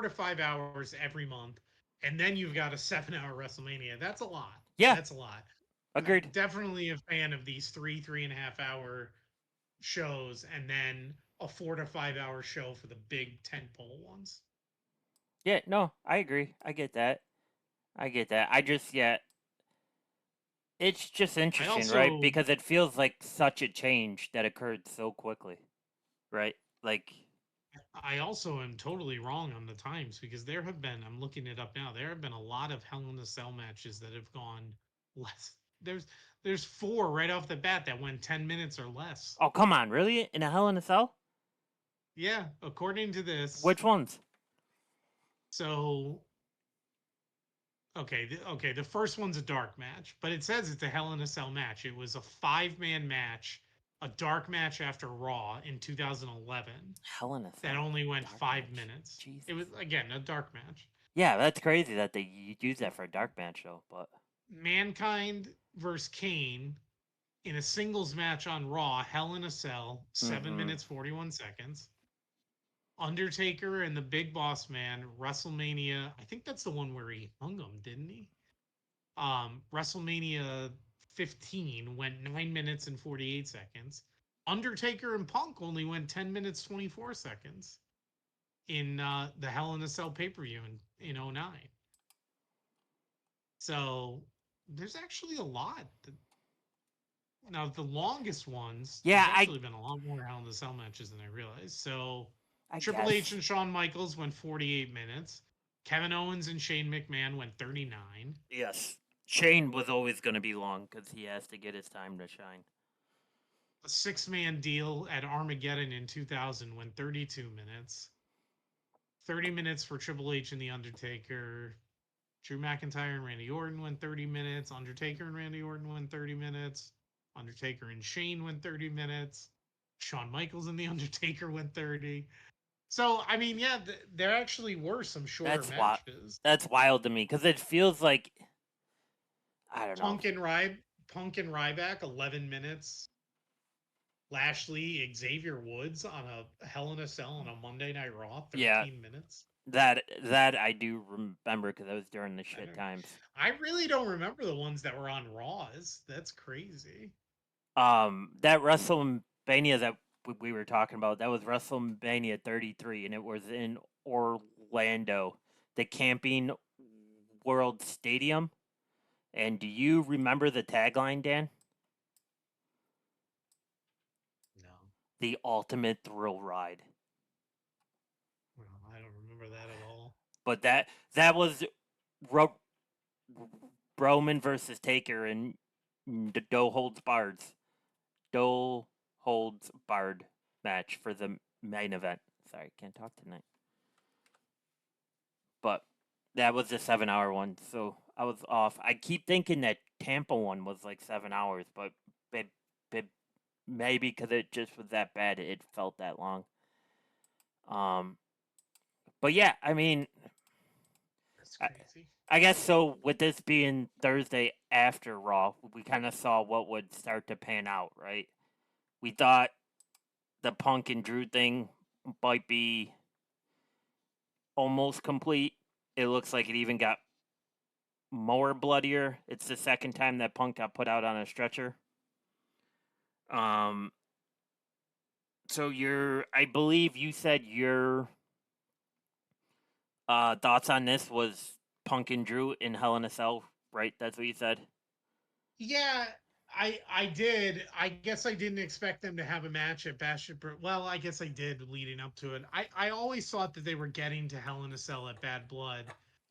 [SPEAKER 2] to 5 hours every month, and then you've got a 7 hour WrestleMania, that's a lot.
[SPEAKER 1] yeah.
[SPEAKER 2] That's a lot.
[SPEAKER 1] Agreed.
[SPEAKER 2] Definitely a fan of these 3.5 hour shows and then a 4 to 5 hour show for the big tentpole ones.
[SPEAKER 1] Yeah, no, I agree. I get that. I get that. I just yeah, it's just
[SPEAKER 2] I
[SPEAKER 1] interesting, right?
[SPEAKER 2] also
[SPEAKER 1] Because it feels like such a change that occurred so quickly, right? Like,
[SPEAKER 2] I also am totally wrong on the times because there have been, I'm looking it up now, there have been a lot of Hell in a Cell matches that have gone less. There's four right off the bat that went 10 minutes or less.
[SPEAKER 1] oh come on, really? In a Hell in a Cell?
[SPEAKER 2] Yeah, according to this.
[SPEAKER 1] Which ones?
[SPEAKER 2] So, okay, the first one's a dark match, but it says it's a Hell in a Cell match. It was a 5 man match, a dark match after Raw in 2011
[SPEAKER 1] Hell in a
[SPEAKER 2] that
[SPEAKER 1] Cell
[SPEAKER 2] only went
[SPEAKER 1] dark
[SPEAKER 2] 5 minutes.
[SPEAKER 1] match.
[SPEAKER 2] It was,
[SPEAKER 1] Jesus.
[SPEAKER 2] again, a dark match.
[SPEAKER 1] Yeah, that's crazy that they use that for a dark match though. But
[SPEAKER 2] Mankind versus Kane in a singles match on Raw, Hell in a Cell, 7 minutes 41 seconds. Undertaker and the Big Boss Man, WrestleMania. I think that's the one where he hung him, didn't he? WrestleMania 15 went 9 minutes and 48 seconds. Undertaker and Punk only went 10 minutes 24 seconds in the Hell in a Cell pay per view in '09. So there's actually a lot. Now, the longest ones,
[SPEAKER 1] yeah,
[SPEAKER 2] there's actually been a lot more Hell in a Cell matches than I realized. So
[SPEAKER 1] I
[SPEAKER 2] Triple H
[SPEAKER 1] guess
[SPEAKER 2] and Shawn Michaels went 48 minutes. Kevin Owens and Shane McMahon went 39.
[SPEAKER 1] yes. Shane was always going to be long because he has to get his time to shine.
[SPEAKER 2] A 6 man deal at Armageddon in 2000 went 32 minutes. 30 minutes for Triple H and The Undertaker. Drew McIntyre and Randy Orton went 30 minutes. Undertaker and Randy Orton went 30 minutes. Undertaker and Shane went 30 minutes. Shawn Michaels and The Undertaker went 30. So, I mean, yeah, there actually were some shorter
[SPEAKER 1] That's what.
[SPEAKER 2] matches.
[SPEAKER 1] That's wild to me because it feels like I don't know.
[SPEAKER 2] Punk and Ryback, Punk and Ryback, 11 minutes. Lashley, Xavier Woods on a Hell in a Cell on a Monday Night Raw,
[SPEAKER 1] Yeah,
[SPEAKER 2] 13 minutes.
[SPEAKER 1] that I do remember because I was during the
[SPEAKER 2] I
[SPEAKER 1] shit
[SPEAKER 2] don't.
[SPEAKER 1] times.
[SPEAKER 2] I really don't remember the ones that were on Raws. That's crazy.
[SPEAKER 1] That WrestleMania that we were talking about, that was WrestleMania 33, and it was in Orlando, the Camping World Stadium. And do you remember the tagline, Dan?
[SPEAKER 2] No,
[SPEAKER 1] The ultimate thrill ride.
[SPEAKER 2] well, I don't remember that at all.
[SPEAKER 1] But that was Ro- Roman versus Taker and the Doe Holds Bards. Doe Holds Bard match for the main event. Sorry, can't talk tonight. But that was the 7 hour one, so I was off. I keep thinking that Tampa one was like 7 hours, but it, it, maybe because it just was that bad, it felt that long. Um, but yeah, I mean,
[SPEAKER 2] That's
[SPEAKER 1] I,
[SPEAKER 2] crazy.
[SPEAKER 1] I guess so. With this being Thursday after Raw, we kind of saw what would start to pan out, right? We thought the Punk and Drew thing might be almost complete. It looks like it even got more bloodier. It's the second time that Punk got put out on a stretcher. Um, so I believe you said your thoughts on this was Punk and Drew in Hell in a Cell, right? That's what you said.
[SPEAKER 2] Yeah, I did. I guess I didn't expect them to have a match at Bash at well, I guess I did leading up to it. I always thought that they were getting to Hell in a Cell at Bad Blood.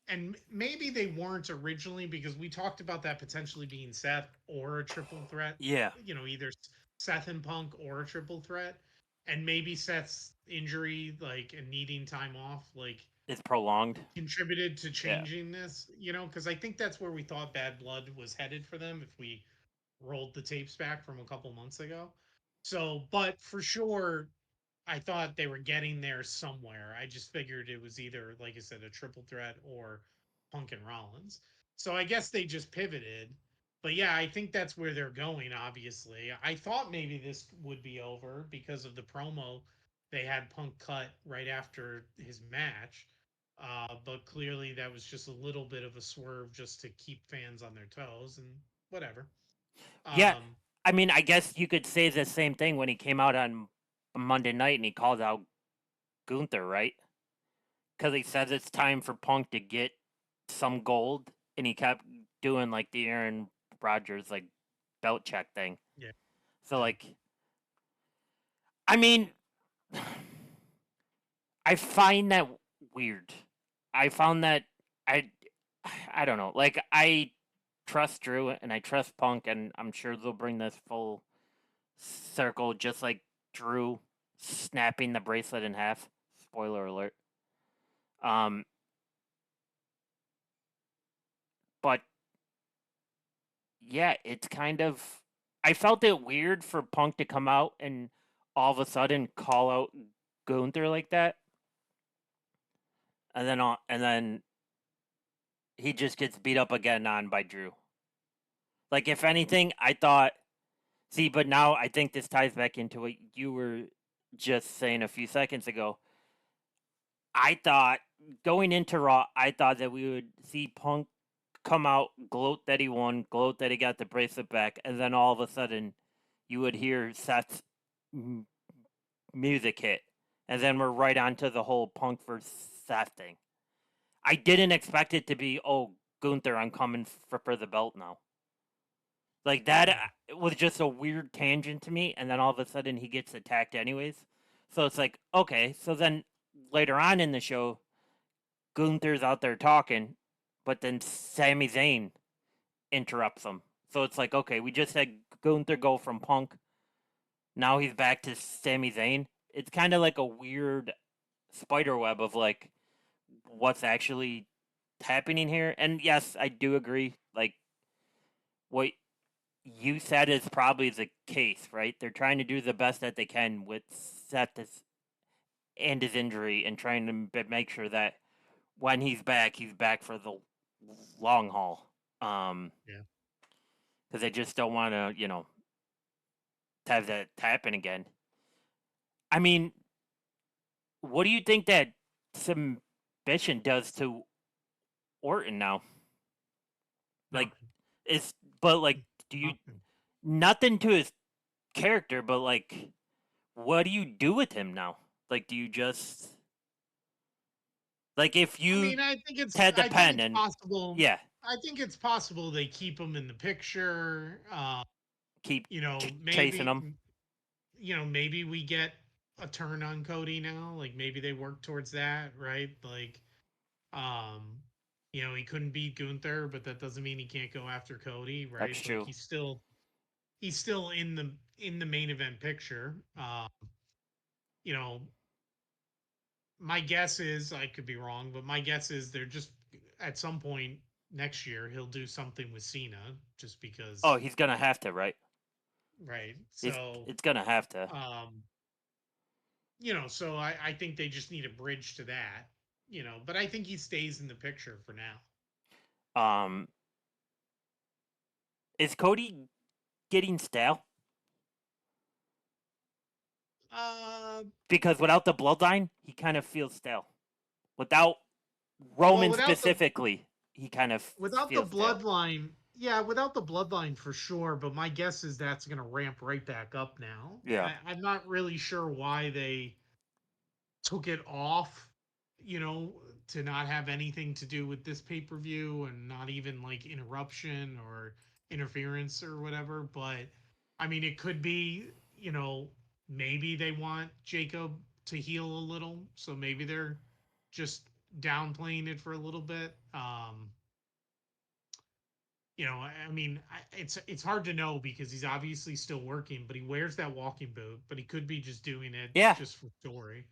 [SPEAKER 2] And maybe they weren't originally because we talked about that potentially being Seth or a triple threat,
[SPEAKER 1] Yeah,
[SPEAKER 2] either Seth and Punk or a triple threat. And maybe Seth's injury, like, and needing time off, like,
[SPEAKER 1] it's prolonged.
[SPEAKER 2] contributed to
[SPEAKER 1] Yeah,
[SPEAKER 2] changing this, because I think that's where we thought Bad Blood was headed for them if we rolled the tapes back from a couple months ago. So, but for sure, I thought they were getting there somewhere. I just figured it was either, like I said, a triple threat or Punk and Rollins. So I guess they just pivoted. But yeah, I think that's where they're going, obviously. I thought maybe this would be over because of the promo they had Punk cut right after his match. But clearly that was just a little bit of a swerve just to keep fans on their toes and whatever.
[SPEAKER 1] yeah.
[SPEAKER 2] Um,
[SPEAKER 1] I mean, I guess you could say the same thing when he came out on Monday night and he called out Gunther, right? Because he says it's time for Punk to get some gold, and he kept doing like the Aaron Rodgers like belt check thing.
[SPEAKER 2] Yeah.
[SPEAKER 1] So
[SPEAKER 2] Yeah.
[SPEAKER 1] like, I mean, I find that weird. I found that I I don't know. Like I trust Drew and I trust Punk, and I'm sure they'll bring this full circle, just like Drew snapping the bracelet in half. Spoiler alert. Um, but yeah, it's kind of. I felt it weird for Punk to come out and all of a sudden call out Gunther like that, and then he just gets beat up again on by Drew. Like if anything, I thought. See, but now I think this ties back into what you were just saying a few seconds ago. I thought going into Raw, I thought that we would see Punk come out, gloat that he won, gloat that he got the bracelet back, and then all of a sudden you would hear Seth's music hit, and then we're right onto the whole Punk versus Seth thing. I didn't expect it to be, oh, Gunther, I'm coming for the belt now. Like that
[SPEAKER 2] Yeah.
[SPEAKER 1] was just a weird tangent to me, and then all of a sudden he gets attacked anyways. So it's like, okay, so then later on in the show, Gunther's out there talking, but then Sami Zayn interrupts him. So it's like, okay, we just had Gunther go from Punk, now he's back to Sami Zayn. It's kind of like a weird spider web of like what's actually happening here. And yes, I do agree. Like what you said is probably the case, right? They're trying to do the best that they can with Seth and his injury, and trying to make sure that when he's back for the long haul.
[SPEAKER 2] Yeah.
[SPEAKER 1] Because they just don't want to, have that happen again. I mean, what do you think that submission does to Orton now? Like,
[SPEAKER 2] Nothing.
[SPEAKER 1] it's but like, do you
[SPEAKER 2] Nothing.
[SPEAKER 1] nothing to his character, but like, what do you do with him now? Like, do you just like if
[SPEAKER 2] I
[SPEAKER 1] you
[SPEAKER 2] mean,
[SPEAKER 1] had the
[SPEAKER 2] I think
[SPEAKER 1] pen
[SPEAKER 2] it's
[SPEAKER 1] and
[SPEAKER 2] possible.
[SPEAKER 1] yeah,
[SPEAKER 2] I think it's possible they keep him in the picture.
[SPEAKER 1] keep
[SPEAKER 2] You know,
[SPEAKER 1] chasing him?
[SPEAKER 2] maybe we get a turn on Cody now. Like maybe they work towards that, right? Like, um, he couldn't beat Gunther, but that doesn't mean he can't go after Cody, right?
[SPEAKER 1] That's
[SPEAKER 2] Like
[SPEAKER 1] true.
[SPEAKER 2] he's still in the main event picture. You know, my guess is I could be wrong, but my guess is they're just at some point next year he'll do something with Cena just
[SPEAKER 1] Oh,
[SPEAKER 2] because,
[SPEAKER 1] he's gonna have to, right?
[SPEAKER 2] right?
[SPEAKER 1] It's
[SPEAKER 2] So,
[SPEAKER 1] it's gonna have to.
[SPEAKER 2] um, so I think they just need a bridge to that, but I think he stays in the picture for now.
[SPEAKER 1] Um, is Cody getting stale?
[SPEAKER 2] Uh,
[SPEAKER 1] Because without the bloodline, he kind of feels stale. Without
[SPEAKER 2] well,
[SPEAKER 1] Roman specifically, he kind of
[SPEAKER 2] without the
[SPEAKER 1] feels stale.
[SPEAKER 2] bloodline, yeah, without the bloodline for sure. But my guess is that's going to ramp right back up now.
[SPEAKER 1] Yeah,
[SPEAKER 2] I'm not really sure why they took it off, to not have anything to do with this pay per view and not even like interruption or interference or whatever. But I mean, it could be, maybe they want Jacob to heal a little. So maybe they're just downplaying it for a little bit. I mean, it's hard to know because he's obviously still working, but he wears that walking boot, but he could be just doing it
[SPEAKER 1] yeah.
[SPEAKER 2] just for story.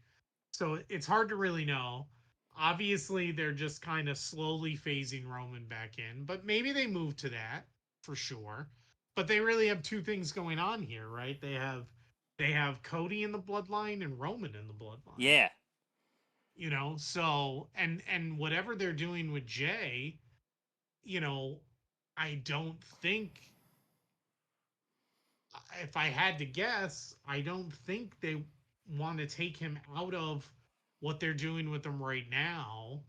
[SPEAKER 2] So it's hard to really know. Obviously, they're just kind of slowly phasing Roman back in, but maybe they move to that for sure. But they really have two things going on here, right? They have Cody in the bloodline and Roman in the bloodline.
[SPEAKER 1] Yeah,
[SPEAKER 2] So and whatever they're doing with Jay, you know, I don't think, if I had to guess, I don't think they want to take him out of what they're doing with him right now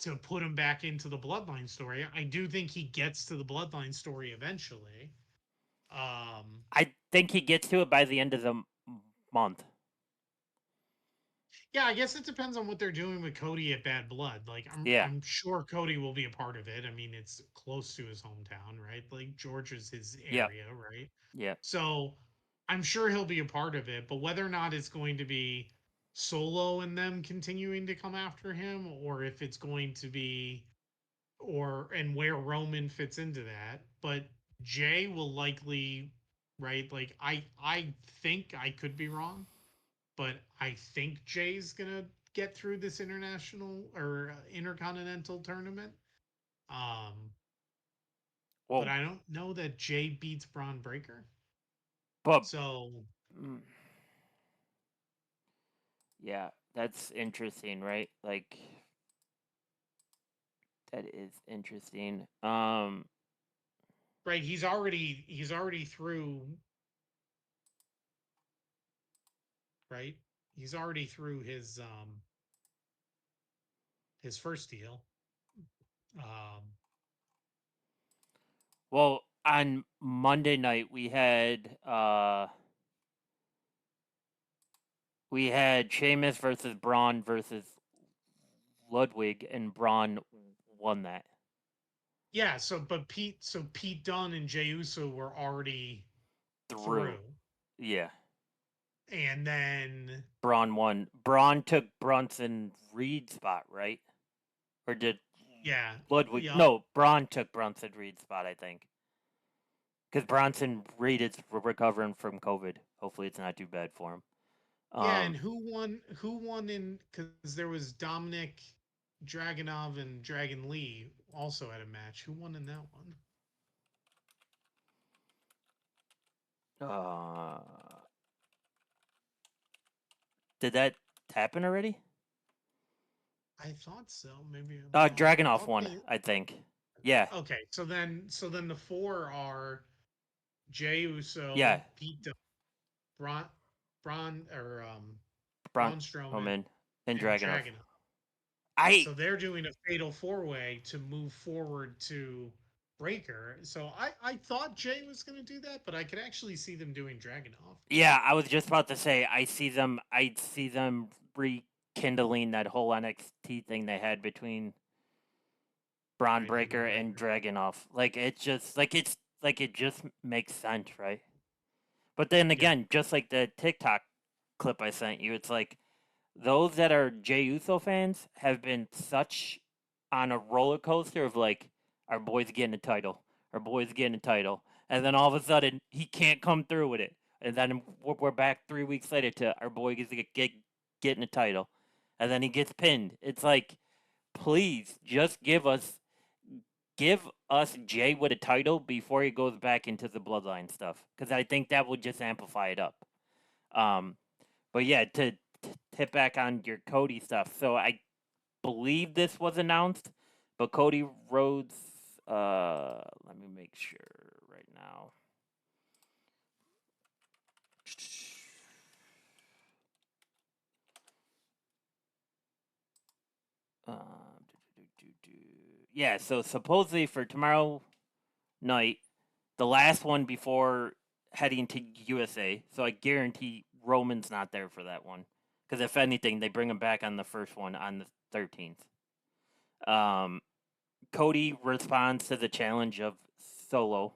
[SPEAKER 2] to put him back into the bloodline story. I do think he gets to the bloodline story eventually. Um,
[SPEAKER 1] I think he gets to it by the end of the month.
[SPEAKER 2] Yeah, I guess it depends on what they're doing with Cody at Bad Blood. Like
[SPEAKER 1] Yeah.
[SPEAKER 2] I'm sure Cody will be a part of it. I mean, it's close to his hometown, right? Like Georgia's his
[SPEAKER 1] Yep.
[SPEAKER 2] area, right?
[SPEAKER 1] Yep.
[SPEAKER 2] So I'm sure he'll be a part of it, but whether or not it's going to be Solo and them continuing to come after him, or if it's going to be or and where Roman fits into that. But Jay will likely, right? Like I think I could be wrong, but I think Jay's gonna get through this international or intercontinental tournament. Um, but
[SPEAKER 1] Well,
[SPEAKER 2] I don't know that Jay beats Braun Breaker.
[SPEAKER 1] but
[SPEAKER 2] So
[SPEAKER 1] mm, yeah, that's interesting, right? Like that is interesting.
[SPEAKER 2] right, he's already through, right? He's already through his first deal. Um,
[SPEAKER 1] well, on Monday night we had Sheamus versus Braun versus Ludwig, and Braun won that
[SPEAKER 2] yeah, so Pete Dunne and Jey Uso were already
[SPEAKER 1] through.
[SPEAKER 2] through.
[SPEAKER 1] Yeah,
[SPEAKER 2] And then
[SPEAKER 1] Braun won. Braun took Bronson Reed's spot, right? Or did
[SPEAKER 2] yeah,
[SPEAKER 1] Ludwig?
[SPEAKER 2] yep.
[SPEAKER 1] No, Braun took Bronson Reed's spot, I think. Because Bronson Reed is recovering from COVID. Hopefully, it's not too bad for him.
[SPEAKER 2] Yeah, and
[SPEAKER 1] Um,
[SPEAKER 2] who won in cuz there was Dominic Dragonov and Dragon Lee also had a match. Who won in that one?
[SPEAKER 1] uh, did that happen already?
[SPEAKER 2] I thought so. Maybe I'm wrong.
[SPEAKER 1] Dragonoff won,
[SPEAKER 2] Okay.
[SPEAKER 1] I think. Yeah,
[SPEAKER 2] Okay. So then the four are Jey Uso,
[SPEAKER 1] yeah.
[SPEAKER 2] Pete Dunne, Braun Braun or
[SPEAKER 1] Braun
[SPEAKER 2] Braun Strowman
[SPEAKER 1] Strowman and
[SPEAKER 2] and
[SPEAKER 1] Dragonoff.
[SPEAKER 2] Dragonov.
[SPEAKER 1] I
[SPEAKER 2] So they're doing a fatal four way to move forward to Breaker. So I thought Jay was going to do that, but I could actually see them doing Dragonov.
[SPEAKER 1] Yeah, I was just about to say I see them rekindling that whole NXT thing they had between Braun
[SPEAKER 2] Right, him and
[SPEAKER 1] Breaker and
[SPEAKER 2] Breaker.
[SPEAKER 1] Dragonoff. Like it just makes sense, right? But then
[SPEAKER 2] Yeah,
[SPEAKER 1] again, just like the TikTok clip I sent you, it's like those that are Jey Uso fans have been such on a roller coaster of like our boy's getting a title, our boy's getting a title, and then all of a sudden he can't come through with it, and then we're back 3 weeks later to our boy gets getting a title, and then he gets pinned. It's like, please just give us Jay with a title before he goes back into the bloodline stuff, because I think that will just amplify it up. Um, but yeah, to hit back on your Cody stuff. So I believe this was announced, but Cody Rhodes. Let me make sure right now. Yeah, so supposedly for tomorrow night, the last one before heading to USA. So I guarantee Roman's not there for that one. Because if anything, they bring him back on the first one on the 13th. Um, Cody responds to the challenge of Solo.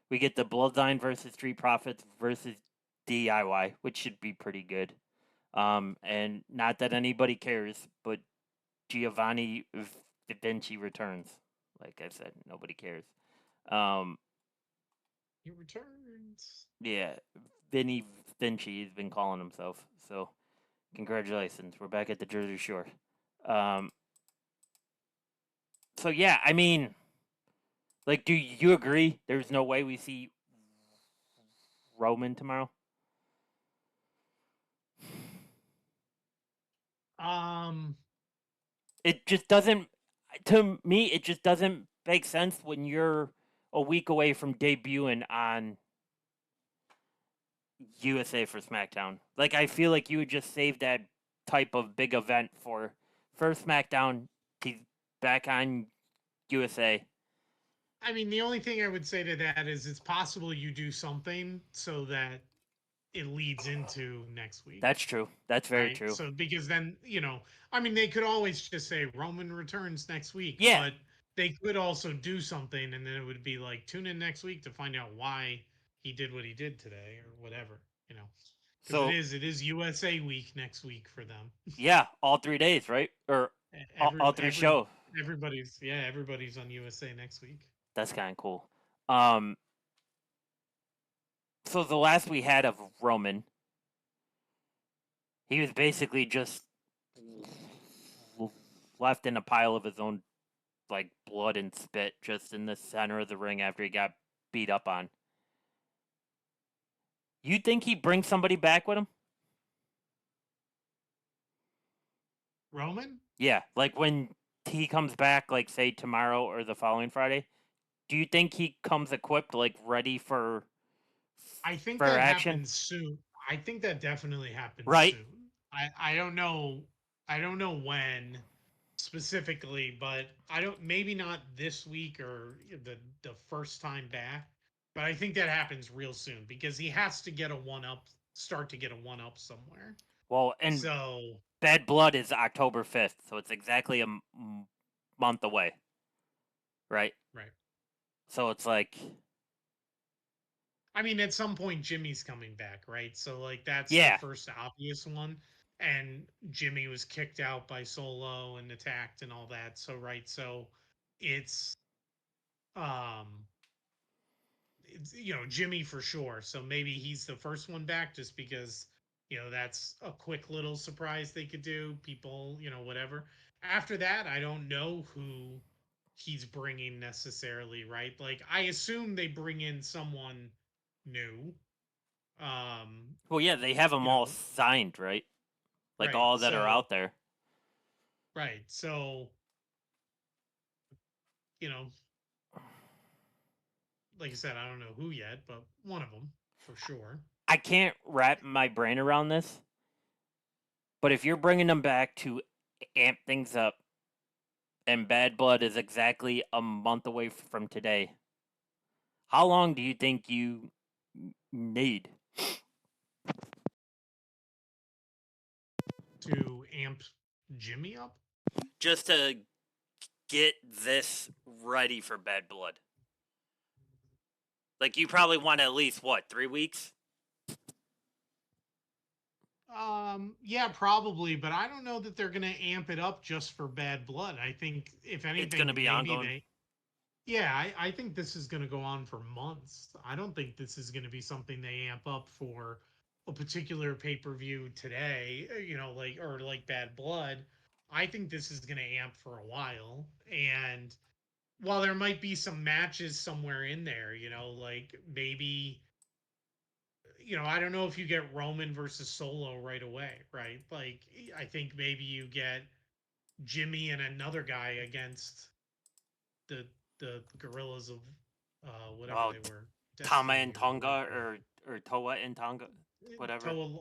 [SPEAKER 1] We get the Bloodline versus Street Profits versus DIY, which should be pretty good. And not that anybody cares, but Giovanni Vinci returns. Like I said, nobody cares. Um,
[SPEAKER 2] he returns.
[SPEAKER 1] yeah, Vinny Vinci has been calling himself. So congratulations, we're back at the Jersey Shore. Um, so yeah, I mean, like, do you agree? There's no way we see Roman tomorrow.
[SPEAKER 2] Um,
[SPEAKER 1] It just doesn't. To me, it just doesn't make sense when you're a week away from debuting on USA for SmackDown. Like, I feel like you would just save that type of big event for first SmackDown to back on USA.
[SPEAKER 2] I mean, the only thing I would say to that is it's possible you do something so that it leads into next week,
[SPEAKER 1] That's true. That's very
[SPEAKER 2] right?
[SPEAKER 1] true.
[SPEAKER 2] So because then, I mean, they could always just say Roman returns next week,
[SPEAKER 1] Yeah.
[SPEAKER 2] but they could also do something, and then it would be like tune in next week to find out why he did what he did today or whatever, you know, because it
[SPEAKER 1] So
[SPEAKER 2] is it is USA week next week for them.
[SPEAKER 1] yeah, all 3 days, right? Or all three shows.
[SPEAKER 2] Everybody's on USA next week.
[SPEAKER 1] That's kind of cool. Um, so the last we had of Roman, he was basically just left in a pile of his own like blood and spit just in the center of the ring after he got beat up on. You think he brings somebody back with him?
[SPEAKER 2] Roman,
[SPEAKER 1] Yeah, like when he comes back, like say tomorrow or the following Friday. Do you think he comes equipped, like ready
[SPEAKER 2] I think
[SPEAKER 1] for
[SPEAKER 2] that
[SPEAKER 1] action?
[SPEAKER 2] happens soon. I think that definitely happens
[SPEAKER 1] Right.
[SPEAKER 2] soon. I don't know. I don't know when specifically, but I don't. Maybe not this week or the first time back. But I think that happens real soon because he has to get a one up. Start to get a one up somewhere.
[SPEAKER 1] Well, and
[SPEAKER 2] So
[SPEAKER 1] Bad Blood is October 5th, so it's exactly a month away, right?
[SPEAKER 2] right.
[SPEAKER 1] So it's like,
[SPEAKER 2] I mean, at some point, Jimmy's coming back, right? So, like, that's the
[SPEAKER 1] yeah.
[SPEAKER 2] first obvious one. And Jimmy was kicked out by Solo and attacked and all that. So, right. So, it's, um, Jimmy for sure. So maybe he's the first one back just because, that's a quick little surprise they could do. People, whatever. After that, I don't know who he's bringing necessarily, right? Like, I assume they bring in someone new. Um,
[SPEAKER 1] Well, yeah, they have them
[SPEAKER 2] you
[SPEAKER 1] all
[SPEAKER 2] know,
[SPEAKER 1] signed, right? Like
[SPEAKER 2] right.
[SPEAKER 1] all that are
[SPEAKER 2] So,
[SPEAKER 1] out there.
[SPEAKER 2] right. So, you know, like I said, I don't know who yet, but one of them for sure.
[SPEAKER 1] I can't wrap my brain around this, but if you're bringing them back to amp things up, and Bad Blood is exactly a month away from today, how long do you think you need?
[SPEAKER 2] To amp Jimmy up.
[SPEAKER 1] Just to get this ready for Bad Blood? Like, you probably want at least, what, 3 weeks?
[SPEAKER 2] Yeah, probably, but I don't know that they're gonna amp it up just for Bad Blood. I think if
[SPEAKER 1] It's going to
[SPEAKER 2] anything,
[SPEAKER 1] be
[SPEAKER 2] maybe
[SPEAKER 1] ongoing.
[SPEAKER 2] they. Yeah, I think this is gonna go on for months. I don't think this is gonna be something they amp up for a particular pay per view today. Like or like Bad Blood. I think this is gonna amp for a while, and while there might be some matches somewhere in there, like maybe I don't know if you get Roman versus Solo right away, right? Like, I think maybe you get Jimmy and another guy against the the gorillas of whatever
[SPEAKER 1] Oh,
[SPEAKER 2] they were,
[SPEAKER 1] Tama
[SPEAKER 2] Destiny
[SPEAKER 1] and
[SPEAKER 2] or whatever
[SPEAKER 1] Tonga,
[SPEAKER 2] they were.
[SPEAKER 1] or Toa and Tonga, whatever.
[SPEAKER 2] Toa,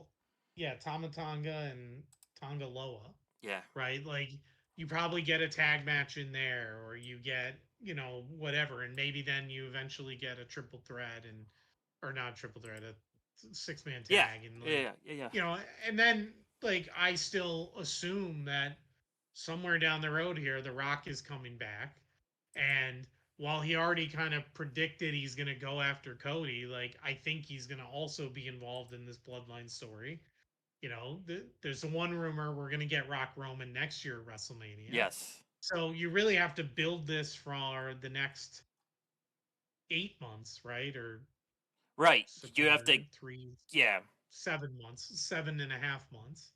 [SPEAKER 2] yeah, Tamatanga and Tonga Loa,
[SPEAKER 1] Yeah.
[SPEAKER 2] right? Like you probably get a tag match in there, or you get whatever, and maybe then you eventually get a triple threat or not triple threat, a 6-man
[SPEAKER 1] Yeah.
[SPEAKER 2] tag, and like
[SPEAKER 1] Yeah. Yeah. Yeah.
[SPEAKER 2] and then like I still assume that somewhere down the road here, The Rock is coming back, and while he already kind of predicted he's going to go after Cody, like I think he's going to also be involved in this bloodline story. There's the one rumor we're going to get Rock Roman next year at WrestleMania.
[SPEAKER 1] Yes.
[SPEAKER 2] So you really have to build this for the next 8 months, right? Or
[SPEAKER 1] Right. You have
[SPEAKER 2] September,
[SPEAKER 1] to.
[SPEAKER 2] three,
[SPEAKER 1] Yeah.
[SPEAKER 2] 7 months, 7.5 months.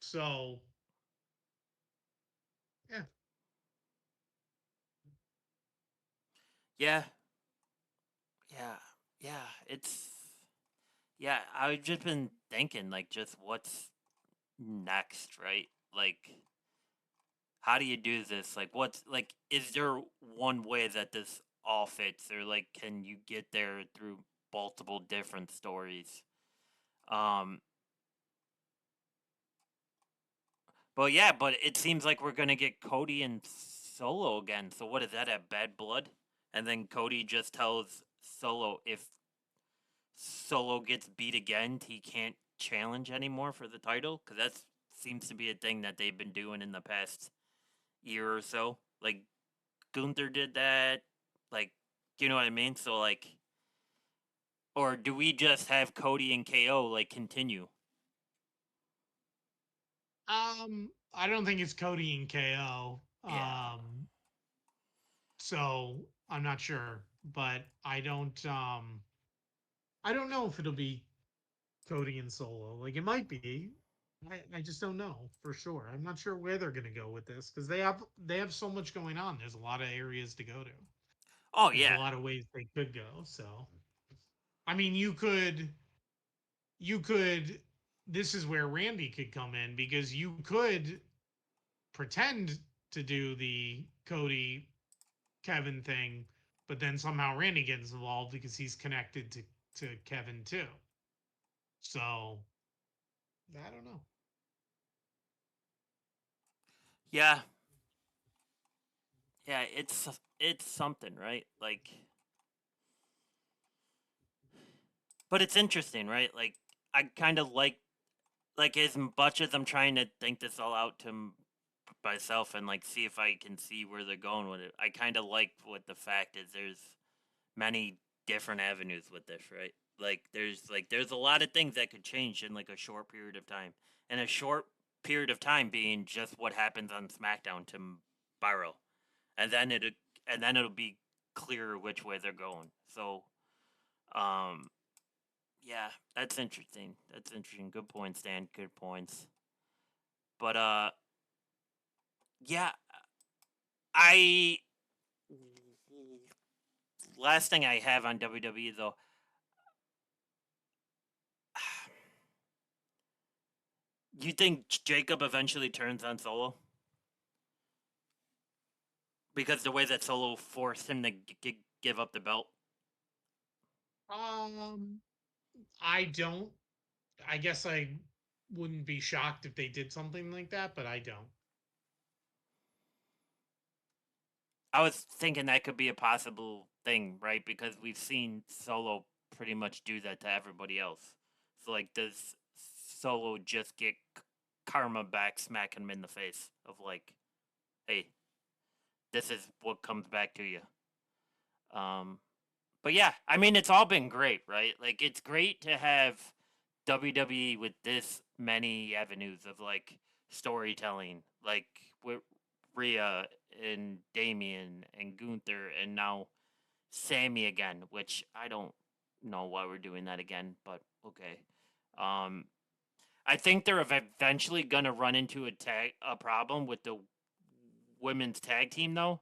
[SPEAKER 2] So yeah,
[SPEAKER 1] Yeah. Yeah. Yeah. It's. Yeah. I've just been thinking, like, just what's next, right? Like, how do you do this? Like, what's like? Is there one way that this all fits, or like, can you get there through multiple different stories? Um, but yeah, but it seems like we're gonna get Cody and Solo again. So what is that? At Bad Blood, and then Cody just tells Solo if Solo gets beat again, he can't challenge anymore for the title? Because that seems to be a thing that they've been doing in the past year or so. Like Gunther did that. Like, you know what I mean? So like, or do we just have Cody and KO like continue?
[SPEAKER 2] I don't think it's Cody and KO.
[SPEAKER 1] Yeah.
[SPEAKER 2] So I'm not sure, but I don't know if it'll be Cody and Solo. Like it might be. I just don't know for sure. I'm not sure where they're gonna go with this because they have so much going on. There's a lot of areas to go to.
[SPEAKER 1] Oh
[SPEAKER 2] There's a
[SPEAKER 1] yeah.
[SPEAKER 2] lot of ways they could go. So I mean you could this is where Randy could come in because you could pretend to do the Cody Kevin thing, but then somehow Randy gets involved because he's connected to Kevin too. So I don't know.
[SPEAKER 1] Yeah. Yeah, it's something, right? Like, but it's interesting, right? Like, I kind of like as much as I'm trying to think this all out to myself and like see if I can see where they're going with it. I kind of like what the fact is. There's many different avenues with this, right? There's a lot of things that could change in like a short period of time, and a short period of time being just what happens on SmackDown tomorrow, and then it'll be clearer which way they're going. So, um, yeah, that's interesting. That's interesting. Good points, Dan. Good points. But yeah, I last thing I have on WWE though, you think Jacob eventually turns on Solo because the way that Solo forced him to give up the belt?
[SPEAKER 2] Um, I don't. I guess I wouldn't be shocked if they did something like that, but I don't.
[SPEAKER 1] I was thinking that could be a possible thing, right? Because we've seen Solo pretty much do that to everybody else. So like, does Solo just get karma back, smacking him in the face of like, hey, this is what comes back to you. Um, but yeah, I mean, it's all been great, right? Like, it's great to have WWE with this many avenues of like storytelling, like with Rhea and Damien and Gunther, and now Sammy again, which I don't know why we're doing that again, but okay. Um, I think they're eventually gonna run into a problem with the women's tag team, though.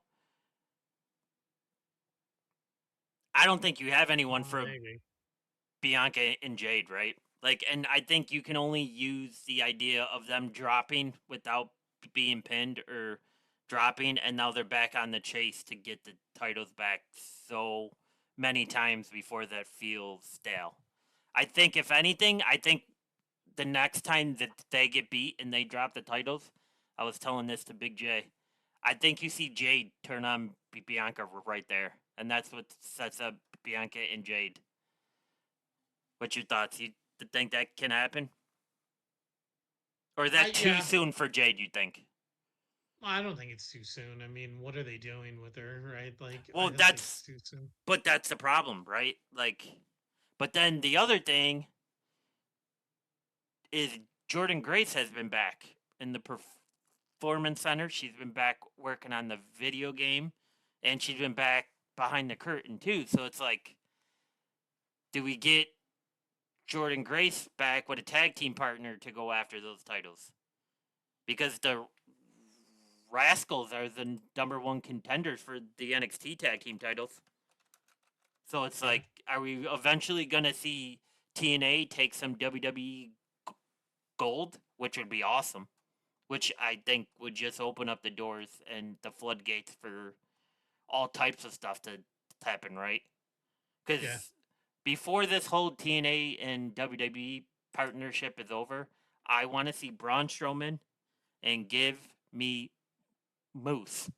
[SPEAKER 1] I don't think you have anyone for
[SPEAKER 2] Maybe.
[SPEAKER 1] Bianca and Jade, right? Like, and I think you can only use the idea of them dropping without being pinned or dropping, and now they're back on the chase to get the titles back so many times before that feels stale. I think, if anything, I think the next time that they get beat and they drop the titles, I was telling this to Big J. I think you see Jade turn on Bianca right there, and that's what sets up Bianca and Jade. What's your thoughts? You think that can happen? Or is
[SPEAKER 2] I
[SPEAKER 1] that too
[SPEAKER 2] yeah.
[SPEAKER 1] soon for Jade, you think?
[SPEAKER 2] I don't think it's too soon. I mean, what are they doing with her, right? Like, I
[SPEAKER 1] Well,
[SPEAKER 2] don't think it's too soon.
[SPEAKER 1] that's the problem, right? Like, but then the other thing is Jordan Grace has been back in the performance center. She's been back working on the video game, and she's been back behind the curtain too. So it's like, do we get Jordan Grace back with a tag team partner to go after those titles? Because the Rascals are the number one contenders for the NXT tag team titles. So it's
[SPEAKER 2] Yeah.
[SPEAKER 1] like, are we eventually gonna see TNA take some WWE gold, which would be awesome. Which I think would just open up the doors and the floodgates for all types of stuff to happen, right?
[SPEAKER 2] Yeah.
[SPEAKER 1] Because before this whole TNA and WWE partnership is over, I want to see Braun Strowman and give me Moose.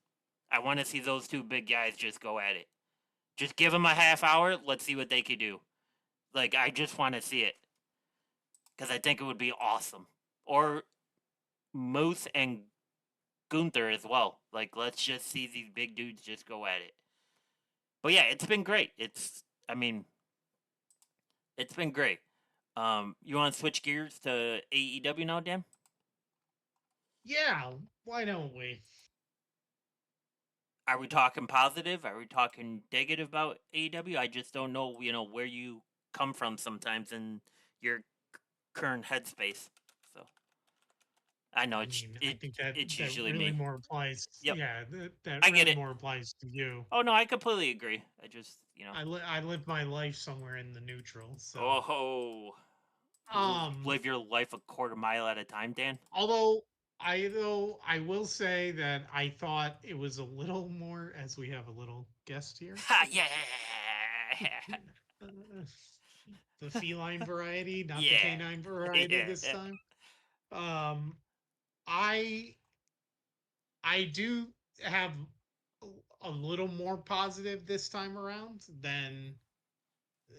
[SPEAKER 1] I want to see those two big guys just go at it. Just give them a half hour. Let's see what they could do. Like, I just want to see it because I think it would be awesome. Or Moose and Gunther as well. Like, let's just see these big dudes just go at it. But yeah, it's been great. I mean, it's been great. You want to switch gears to AEW now, Dan?
[SPEAKER 2] Yeah, why don't we?
[SPEAKER 1] Are we talking positive? Are we talking negative about AEW? I just don't know, where you come from sometimes in your current headspace. So I know
[SPEAKER 2] I mean, I think
[SPEAKER 1] it's
[SPEAKER 2] that
[SPEAKER 1] usually
[SPEAKER 2] really
[SPEAKER 1] me.
[SPEAKER 2] more applies.
[SPEAKER 1] Yep,
[SPEAKER 2] Yeah, that
[SPEAKER 1] I get
[SPEAKER 2] really
[SPEAKER 1] it.
[SPEAKER 2] more applies to you.
[SPEAKER 1] Oh no, I completely agree. I just,
[SPEAKER 2] I live my life somewhere in the neutral. So,
[SPEAKER 1] oh,
[SPEAKER 2] um,
[SPEAKER 1] live your life a quarter mile at a time, Dan.
[SPEAKER 2] although I will say that I thought it was a little more, as we have a little guest here,
[SPEAKER 1] Ha yeah,
[SPEAKER 2] uh, the feline variety, not the
[SPEAKER 1] yeah,
[SPEAKER 2] canine variety
[SPEAKER 1] yeah,
[SPEAKER 2] this time. Um, I I do have a little more positive this time around than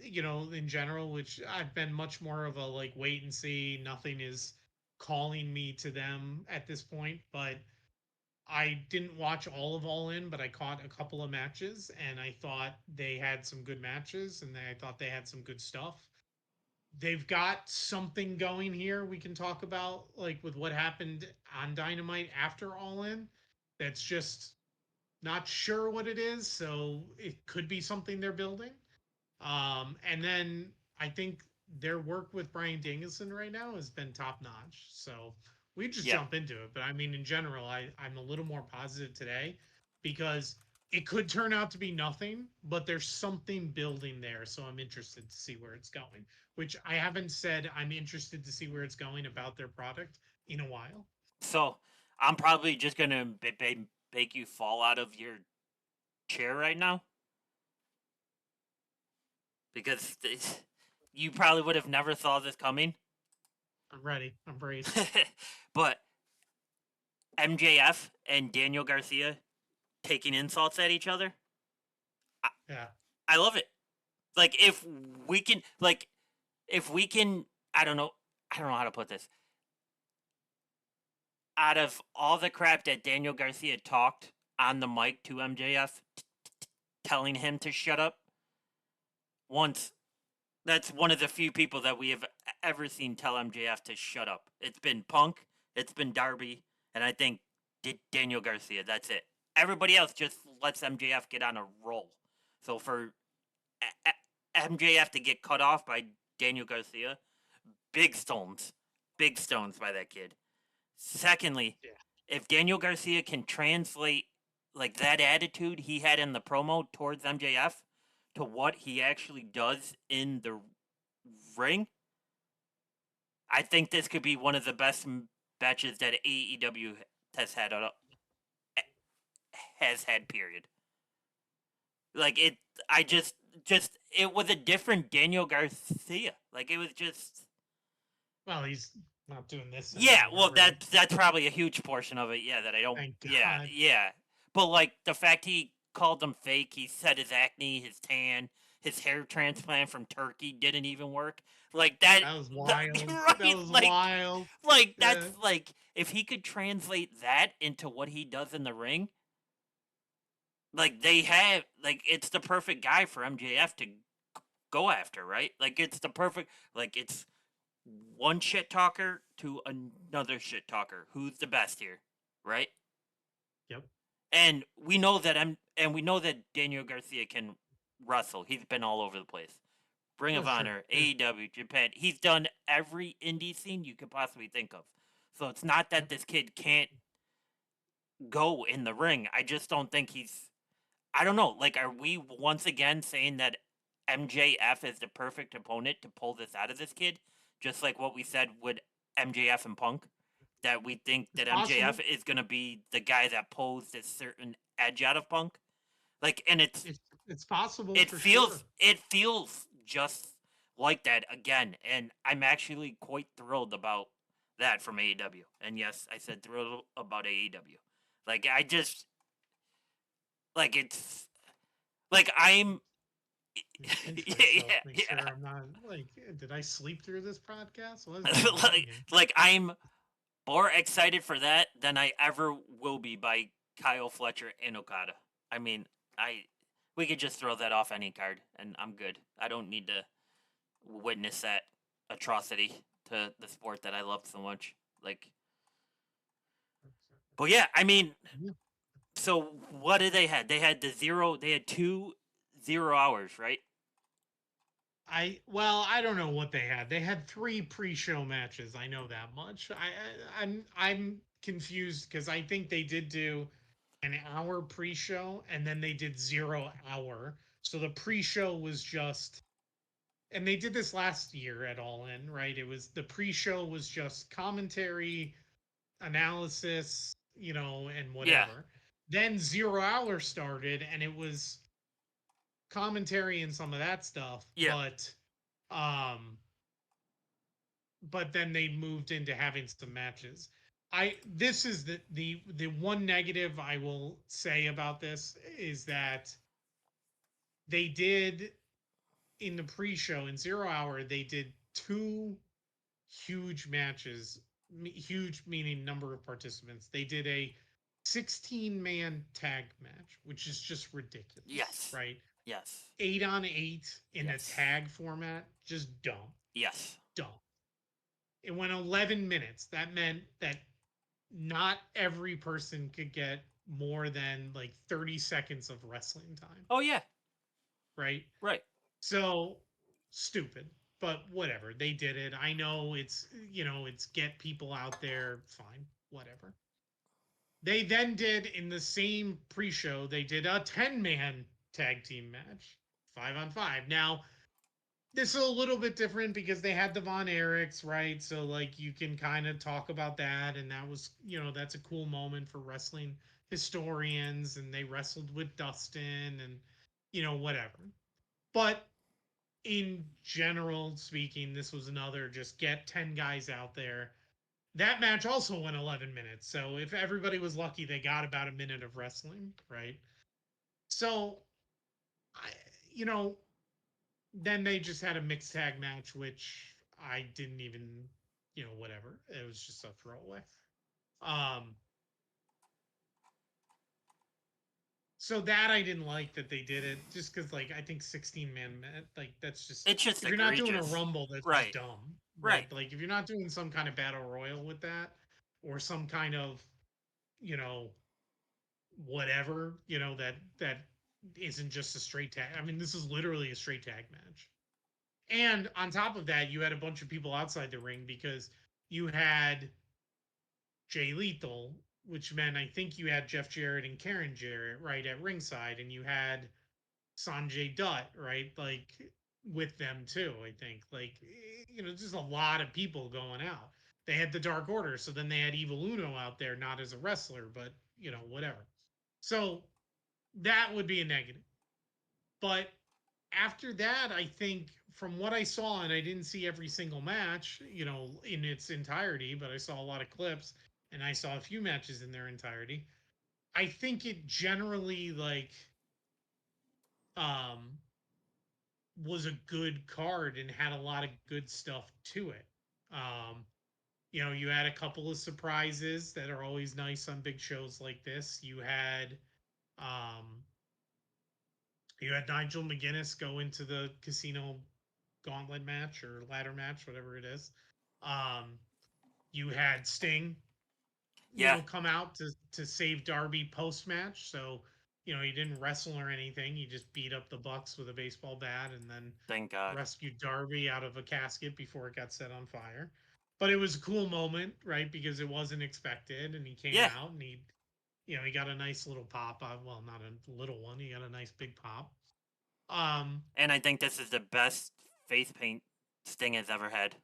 [SPEAKER 2] in general, which I've been much more of a like wait and see. Nothing is calling me to them at this point, but I didn't watch all of All In, but I caught a couple of matches and I thought they had some good matches and I thought they had some good stuff. They've got something going here we can talk about, like with what happened on Dynamite after All In. That's just not sure what it is, so it could be something they're building. And then I think their work with Brian Danielson right now has been top notch. So we just
[SPEAKER 1] yep.
[SPEAKER 2] jump into it. But I mean, in general, I'm a little more positive today because it could turn out to be nothing, but there's something building there. So I'm interested to see where it's going, which I haven't said I'm interested to see where it's going about their product in a while.
[SPEAKER 1] So I'm probably just gonna make you fall out of your chair right now because you probably would have never saw this coming.
[SPEAKER 2] I'm ready. I'm braced.
[SPEAKER 1] But MJF and Daniel Garcia taking insults at each other, I,
[SPEAKER 2] Yeah.
[SPEAKER 1] I love it. Like if we can, I don't know how to put this. Out of all the crap that Daniel Garcia talked on the mic to MJF, telling him to shut up once, that's one of the few people that we have ever seen tell MJF to shut up. It's been Punk, it's been Darby, and I think Daniel Garcia. That's it. Everybody else just lets MJF get on a roll. So for MJF to get cut off by Daniel Garcia, big stones, big stones by that kid. Secondly,
[SPEAKER 2] Yeah.
[SPEAKER 1] if Daniel Garcia can translate like that attitude he had in the promo towards MJF to what he actually does in the ring, I think this could be one of the best matches that AEW has had period. Like it I just it was a different Daniel Garcia. Like it was just
[SPEAKER 2] Well, he's not doing this
[SPEAKER 1] yeah,
[SPEAKER 2] anymore,
[SPEAKER 1] well
[SPEAKER 2] right?
[SPEAKER 1] that's probably a huge portion of it, yeah, that I don't
[SPEAKER 2] Thank
[SPEAKER 1] yeah,
[SPEAKER 2] God.
[SPEAKER 1] yeah. But like the fact he called them fake, he said his acne, his tan, his hair transplant from Turkey didn't even work. Like that,
[SPEAKER 2] That was wild. That
[SPEAKER 1] right?
[SPEAKER 2] was wild.
[SPEAKER 1] Like that's
[SPEAKER 2] Yeah.
[SPEAKER 1] like if he could translate that into what he does in the ring, like they have like it's the perfect guy for MJF to go after, right? Like it's the perfect like it's one shit talker to another shit talker. Who's the best here, right?
[SPEAKER 2] Yep.
[SPEAKER 1] And we know that Daniel Garcia can wrestle. He's been all over the place. Ring
[SPEAKER 2] Oh,
[SPEAKER 1] of
[SPEAKER 2] sure.
[SPEAKER 1] Honor,
[SPEAKER 2] Yeah.
[SPEAKER 1] AEW, Japan. He's done every indie scene you could possibly think of. So it's not that
[SPEAKER 2] Yep.
[SPEAKER 1] this kid can't go in the ring. I just don't think he's. I don't know. Like, are we once again saying that MJF is the perfect opponent to pull this out of this kid? Just like what we said with MJF and Punk? That we think
[SPEAKER 2] It's
[SPEAKER 1] that
[SPEAKER 2] possible.
[SPEAKER 1] MJF is going to be the guy that pulls this certain edge out of Punk? Like, and
[SPEAKER 2] It's possible for sure.
[SPEAKER 1] it feels just like that again, and I'm actually quite thrilled about that from AEW. And yes, I said thrilled about AEW. Like I just like it's like I'm
[SPEAKER 2] Let me pinch
[SPEAKER 1] yeah,
[SPEAKER 2] myself,
[SPEAKER 1] yeah,
[SPEAKER 2] make
[SPEAKER 1] yeah.
[SPEAKER 2] sure I'm like, did I sleep through this podcast? What is going on
[SPEAKER 1] like
[SPEAKER 2] here?
[SPEAKER 1] I'm more excited for that than I ever will be by Kyle Fletcher and Okada. I mean, I we could just throw that off any card and I'm good. I don't need to witness that atrocity to the sport that I love so much. Like, but yeah, I mean,
[SPEAKER 2] Yeah.
[SPEAKER 1] so what did they had? They had the zero. They had 2 0 hours, right?
[SPEAKER 2] I don't know what they had. They had three pre-show matches. I know that much. I'm confused because I think they did do an hour pre-show and then they did 0 hour. So the pre-show was just, and they did this last year at All In, right? It was the pre-show was just commentary, analysis, and
[SPEAKER 1] Yeah,
[SPEAKER 2] whatever. Then 0 hour started and it was commentary and some of that stuff,
[SPEAKER 1] yeah,
[SPEAKER 2] um but then they moved into having some matches. I This is the one negative I will say about this is that they did in the pre-show in 0 hour they did two huge matches, huge meaning number of participants. They did a 16-man tag match, which is just ridiculous,
[SPEAKER 1] yes,
[SPEAKER 2] right?
[SPEAKER 1] yes,
[SPEAKER 2] 8 on 8 in a
[SPEAKER 1] yes,
[SPEAKER 2] tag format, just dumb,
[SPEAKER 1] yes.
[SPEAKER 2] dumb. It went 11 minutes. That meant that not every person could get more than like 30 seconds of wrestling time,
[SPEAKER 1] Oh yeah,
[SPEAKER 2] right?
[SPEAKER 1] right.
[SPEAKER 2] So stupid, but whatever. They did it. I know it's get people out there, fine, whatever. They then did in the same pre-show, they did a 10-man tag team match, 5 on 5. Now, this is a little bit different because they had the Von Erichs, right? So like you can kind of talk about that, and that was that's a cool moment for wrestling historians, and they wrestled with Dustin and whatever. But in general speaking, this was another just get 10 guys out there. That match also went 11 minutes. So if everybody was lucky, they got about a minute of wrestling, right? So I you know then they just had a mixed tag match, which I didn't even, whatever. It was just a throwaway. Um, so that I didn't like that they did it just because, like, I think 16-man, like, that's just,
[SPEAKER 1] It's just
[SPEAKER 2] if you're not doing a
[SPEAKER 1] egregious.
[SPEAKER 2] rumble, that's just
[SPEAKER 1] Right,
[SPEAKER 2] dumb,
[SPEAKER 1] right.
[SPEAKER 2] right? Like, if you're not doing some kind of battle royal with that or some kind of, you know, whatever, that isn't just a straight tag. I mean, this is literally a straight tag match. And on top of that, you had a bunch of people outside the ring because you had Jay Lethal, which meant I think you had Jeff Jarrett and Karen Jarrett right at ringside, and you had Sanjay Dutt right like with them too. I think just a lot of people going out. They had the Dark Order, so then they had Evil Uno out there, not as a wrestler, but whatever. So that would be a negative. But after that, I think from what I saw, and I didn't see every single match, in its entirety, but I saw a lot of clips and I saw a few matches in their entirety. I think it generally um was a good card and had a lot of good stuff to it. Um, you had a couple of surprises that are always nice on big shows like this. Um you had Nigel McGuinness go into the casino gauntlet match or ladder match, whatever it is. Um, you had Sting,
[SPEAKER 1] Yeah,
[SPEAKER 2] come out to save Darby post match. So, he didn't wrestle or anything. He just beat up the Bucks with a baseball bat and then
[SPEAKER 1] thank God.
[SPEAKER 2] rescued Darby out of a casket before it got set on fire. But it was a cool moment, right? Because it wasn't expected, and he came
[SPEAKER 1] Yeah,
[SPEAKER 2] out and he got a nice little pop. Well, not a little one. He got a nice big pop. Um,
[SPEAKER 1] and I think this is the best face paint Sting has ever had.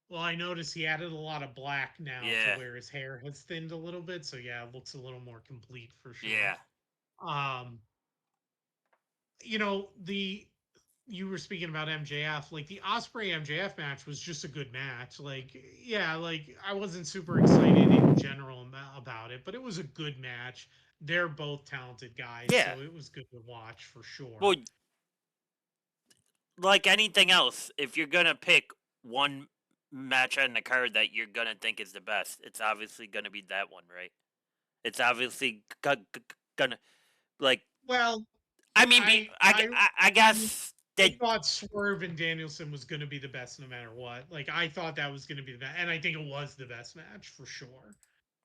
[SPEAKER 2] Well, I noticed he added a lot of black now to
[SPEAKER 1] Yeah,
[SPEAKER 2] where his hair has thinned a little bit, so yeah, it looks a little more complete for sure.
[SPEAKER 1] yeah,
[SPEAKER 2] Um, the you were speaking about MJF, like the Osprey MJF match was just a good match. Like, yeah, like I wasn't super excited in general about it, but it was a good match. They're both talented guys,
[SPEAKER 1] yeah.
[SPEAKER 2] so it was good to watch for
[SPEAKER 1] Well,
[SPEAKER 2] sure.
[SPEAKER 1] like anything else, if you're gonna pick one match on the card that you're gonna think is the best, it's obviously gonna be that one, right? It's obviously gonna like.
[SPEAKER 2] Well,
[SPEAKER 1] I mean,
[SPEAKER 2] I
[SPEAKER 1] I,
[SPEAKER 2] I
[SPEAKER 1] I
[SPEAKER 2] I
[SPEAKER 1] guess
[SPEAKER 2] I
[SPEAKER 1] that.
[SPEAKER 2] thought Swerve and Danielson was going to be the best no matter what. Like I thought that was going to be the best, and I think it was the best match for sure.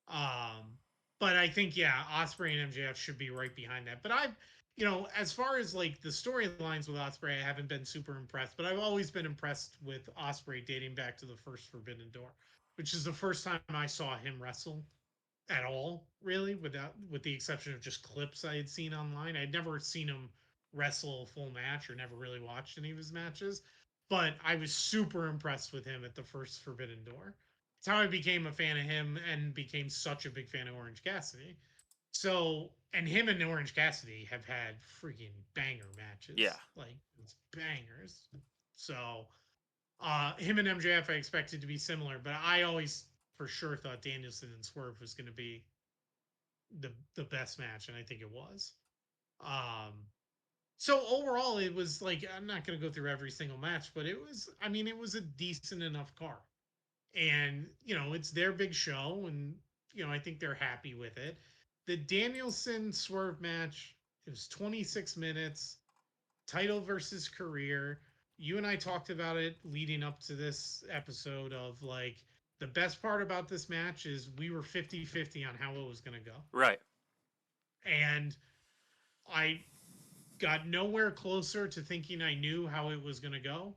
[SPEAKER 2] Um, but I think yeah, Osprey and MJF should be right behind that. But I've as far as like the storylines with Osprey, I haven't been super impressed. But I've always been impressed with Osprey dating back to the first Forbidden Door, which is the first time I saw him wrestle at all, really, with the exception of just clips I had seen online. I'd never seen him wrestle a full match or never really watched any of his matches. But I was super impressed with him at the first Forbidden Door. It's how I became a fan of him and became such a big fan of Orange Cassidy. So, and him and Orange Cassidy have had freaking banger
[SPEAKER 1] Yeah.
[SPEAKER 2] matches, like it's bangers. So, him and MJF I expected to be similar, but I always for sure thought Danielson and Swerve was going to be the best match, and I think it was. Um, so overall, it was like I'm not going to go through every single match, but it was. I mean, it was a decent enough card, and it's their big show, and I think they're happy with it. The Danielson Swerve match, it was 26 minutes, title versus career. You and I talked about it leading up to this episode of like the best part about this match is we were 50-50 on how it was going to go.
[SPEAKER 1] Right.
[SPEAKER 2] And I got nowhere closer to thinking I knew how it was going to go,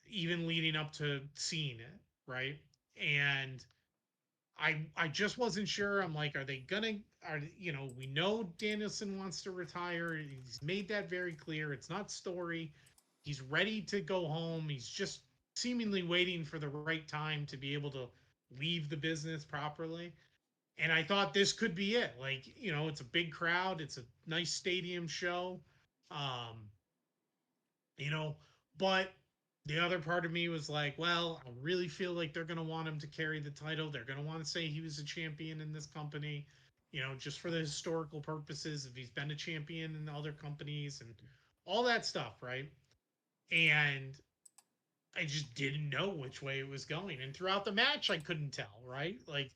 [SPEAKER 2] even leading up to seeing it, right? And I just wasn't sure. I'm like, are they gonna we know Danielson wants to retire. He's made that very clear. It's not story. He's ready to go home. He's just seemingly waiting for the right time to be able to leave the business properly. And I thought this could be it. Like, it's a big crowd, it's a nice stadium show. Um, you know, but the other part of me was like, well, I really feel like they're going to want him to carry the title. They're going to want to say he was a champion in this company, just for the historical purposes if he's been a champion in other companies and all that stuff, right? And I just didn't know which way it was going. And throughout the match, I couldn't tell, right? Like,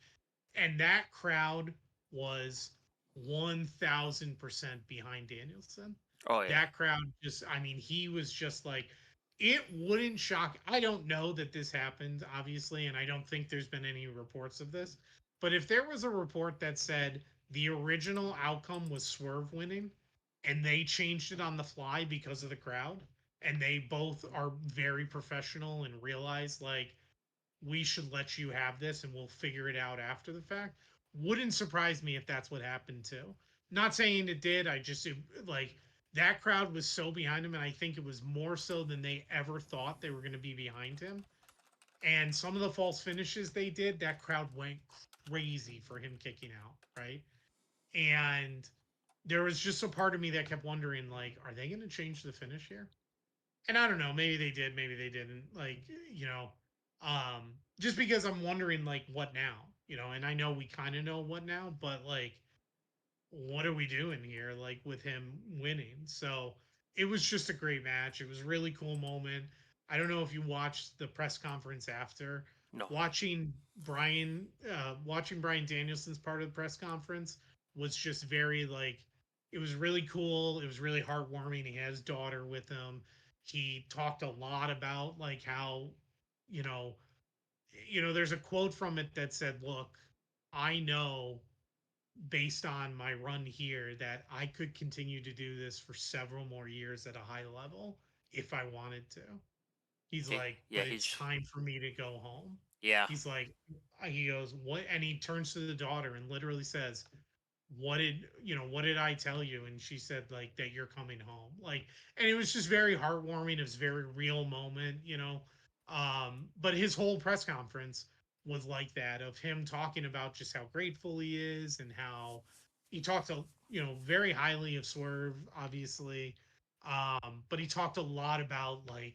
[SPEAKER 2] and that crowd was 1000% behind Danielson.
[SPEAKER 1] Oh yeah.
[SPEAKER 2] That crowd just, I mean, he was just like, it wouldn't shock. I don't know that this happened, obviously, and I don't think there's been any reports of this. But if there was a report that said the original outcome was Swerve winning and they changed it on the fly because of the crowd, and they both are very professional and realize, like, we should let you have this and we'll figure it out after the fact. Wouldn't surprise me if that's what happened too. Not saying it did. I just like that crowd was so behind him, and I think it was more so than they ever thought they were going to be behind him. And some of the false finishes they did, that crowd went crazy for him kicking out, right? And there was just a part of me that kept wondering, like, are they going to change the finish here? And I don't know, maybe they did, maybe they didn't. Like, just because I'm wondering, like, what now? And I know we kind of know what now, but like, what are we doing here, like, with him winning? So it was just a great match. It was a really cool moment. I don't know if you watched the press conference after.
[SPEAKER 1] No.
[SPEAKER 2] Watching Brian Danielson's part of the press conference was just very like, it was really cool. It was really heartwarming. He had his daughter with him. He talked a lot about like how, you know, there's a quote from it that said, "Look, I know based on my run here that I could continue to do this for several more years at a high level if I wanted to." He's like,
[SPEAKER 1] Yeah.
[SPEAKER 2] "But it's
[SPEAKER 1] He's.
[SPEAKER 2] time for me to go home."
[SPEAKER 1] Yeah.
[SPEAKER 2] He's like, he goes, "What?" And he turns to the daughter and literally says, what did I tell you? And she said, like, that you're coming home. Like, and it was just very heartwarming. It was a very real moment. But his whole press conference was like that, of him talking about just how grateful he is and how he talked very highly of Swerve, obviously. But he talked a lot about like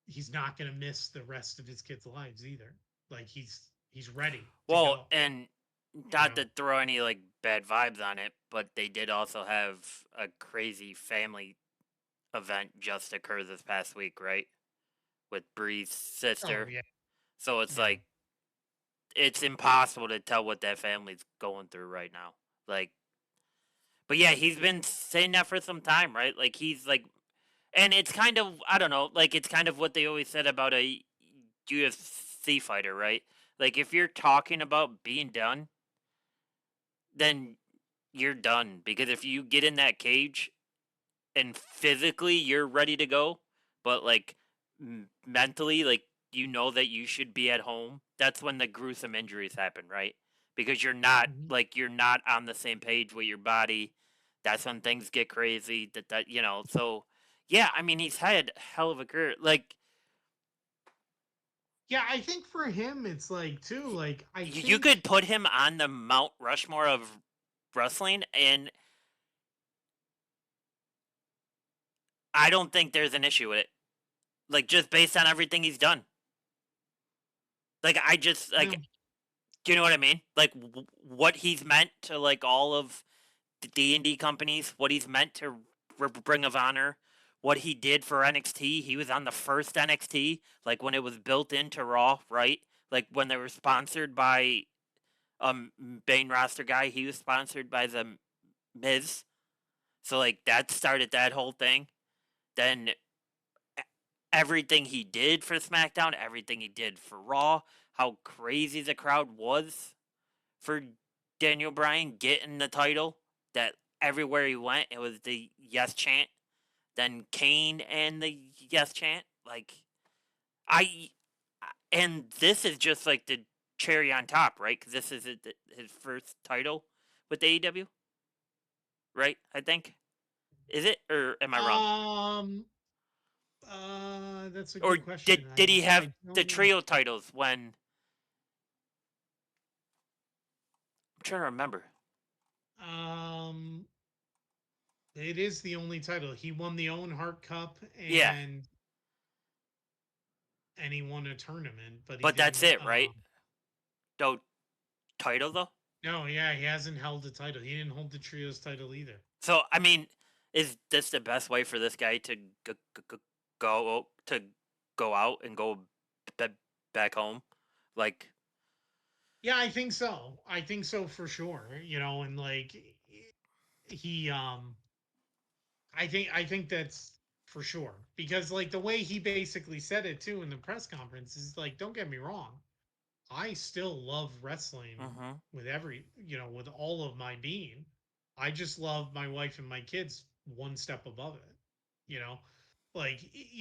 [SPEAKER 2] he's not gonna miss the rest of his kids' lives either. Like he's ready to
[SPEAKER 1] Well,
[SPEAKER 2] go,
[SPEAKER 1] and
[SPEAKER 2] you
[SPEAKER 1] not
[SPEAKER 2] know.
[SPEAKER 1] to throw any like bad vibes on it, but they did also have a crazy family event just occurred this past week, right? With Bree's
[SPEAKER 2] Oh
[SPEAKER 1] sister.
[SPEAKER 2] yeah,
[SPEAKER 1] So it's
[SPEAKER 2] yeah.
[SPEAKER 1] like it's impossible to tell what that family's going through right now. Like, but yeah, he's been saying that for some time, right? Like he's like, and it's kind of I don't know, like it's kind of what they always said about a UFC fighter, right? Like if you're talking about being done, then you're done because if you get in that cage and physically you're ready to go, but like mentally, like you know that you should be at home. That's when the gruesome injuries happen, right? Because
[SPEAKER 2] Mhm.
[SPEAKER 1] you're not on the same page with your body. That's when things get crazy. So yeah, I mean he's had a hell of a career. Like
[SPEAKER 2] Yeah, I think for him, it's like too. Like I
[SPEAKER 1] you
[SPEAKER 2] think
[SPEAKER 1] could put him on the Mount Rushmore of wrestling, and I don't think there's an issue with it. Like just based on everything he's done. Like I just
[SPEAKER 2] no.
[SPEAKER 1] like do you know what I mean? Like what he's meant to like all of the D&D companies, what he's meant to Ring of Honor, what he did for NXT. He was on the first NXT, like when it was built into Raw, right? Like when they were sponsored by Bane roster guy, he was sponsored by the Miz. So like that started that whole thing. Then everything he did for SmackDown, everything he did for Raw, how crazy the crowd was for Daniel Bryan getting the title. That everywhere he went, it was the yes chant. Then Kane and the yes chant. Like I, and this is just like the cherry on top, right? Because this is his first title with AEW, right? I think is it or am I wrong?
[SPEAKER 2] Um. That's a
[SPEAKER 1] Or
[SPEAKER 2] good question.
[SPEAKER 1] did he have
[SPEAKER 2] I
[SPEAKER 1] the
[SPEAKER 2] don't know.
[SPEAKER 1] trio titles when? I'm trying to remember.
[SPEAKER 2] Um. It is the only title he won, the Owen Hart Cup,
[SPEAKER 1] Yeah,
[SPEAKER 2] and he won a tournament, but he
[SPEAKER 1] but that's
[SPEAKER 2] didn't.
[SPEAKER 1] it, right? No title though.
[SPEAKER 2] No, yeah, he hasn't held the title. He didn't hold the trios title either.
[SPEAKER 1] So I mean, is this the best way for this guy to go to go out and go b- back home? Like,
[SPEAKER 2] Yeah, I think so. I think so for sure. And like he I think that's for sure because like the way he basically said it too in the press conference is like, don't get me wrong, I still love wrestling
[SPEAKER 1] mm-hmm.
[SPEAKER 2] with with all of my being. I just love my wife and my kids one step above it. You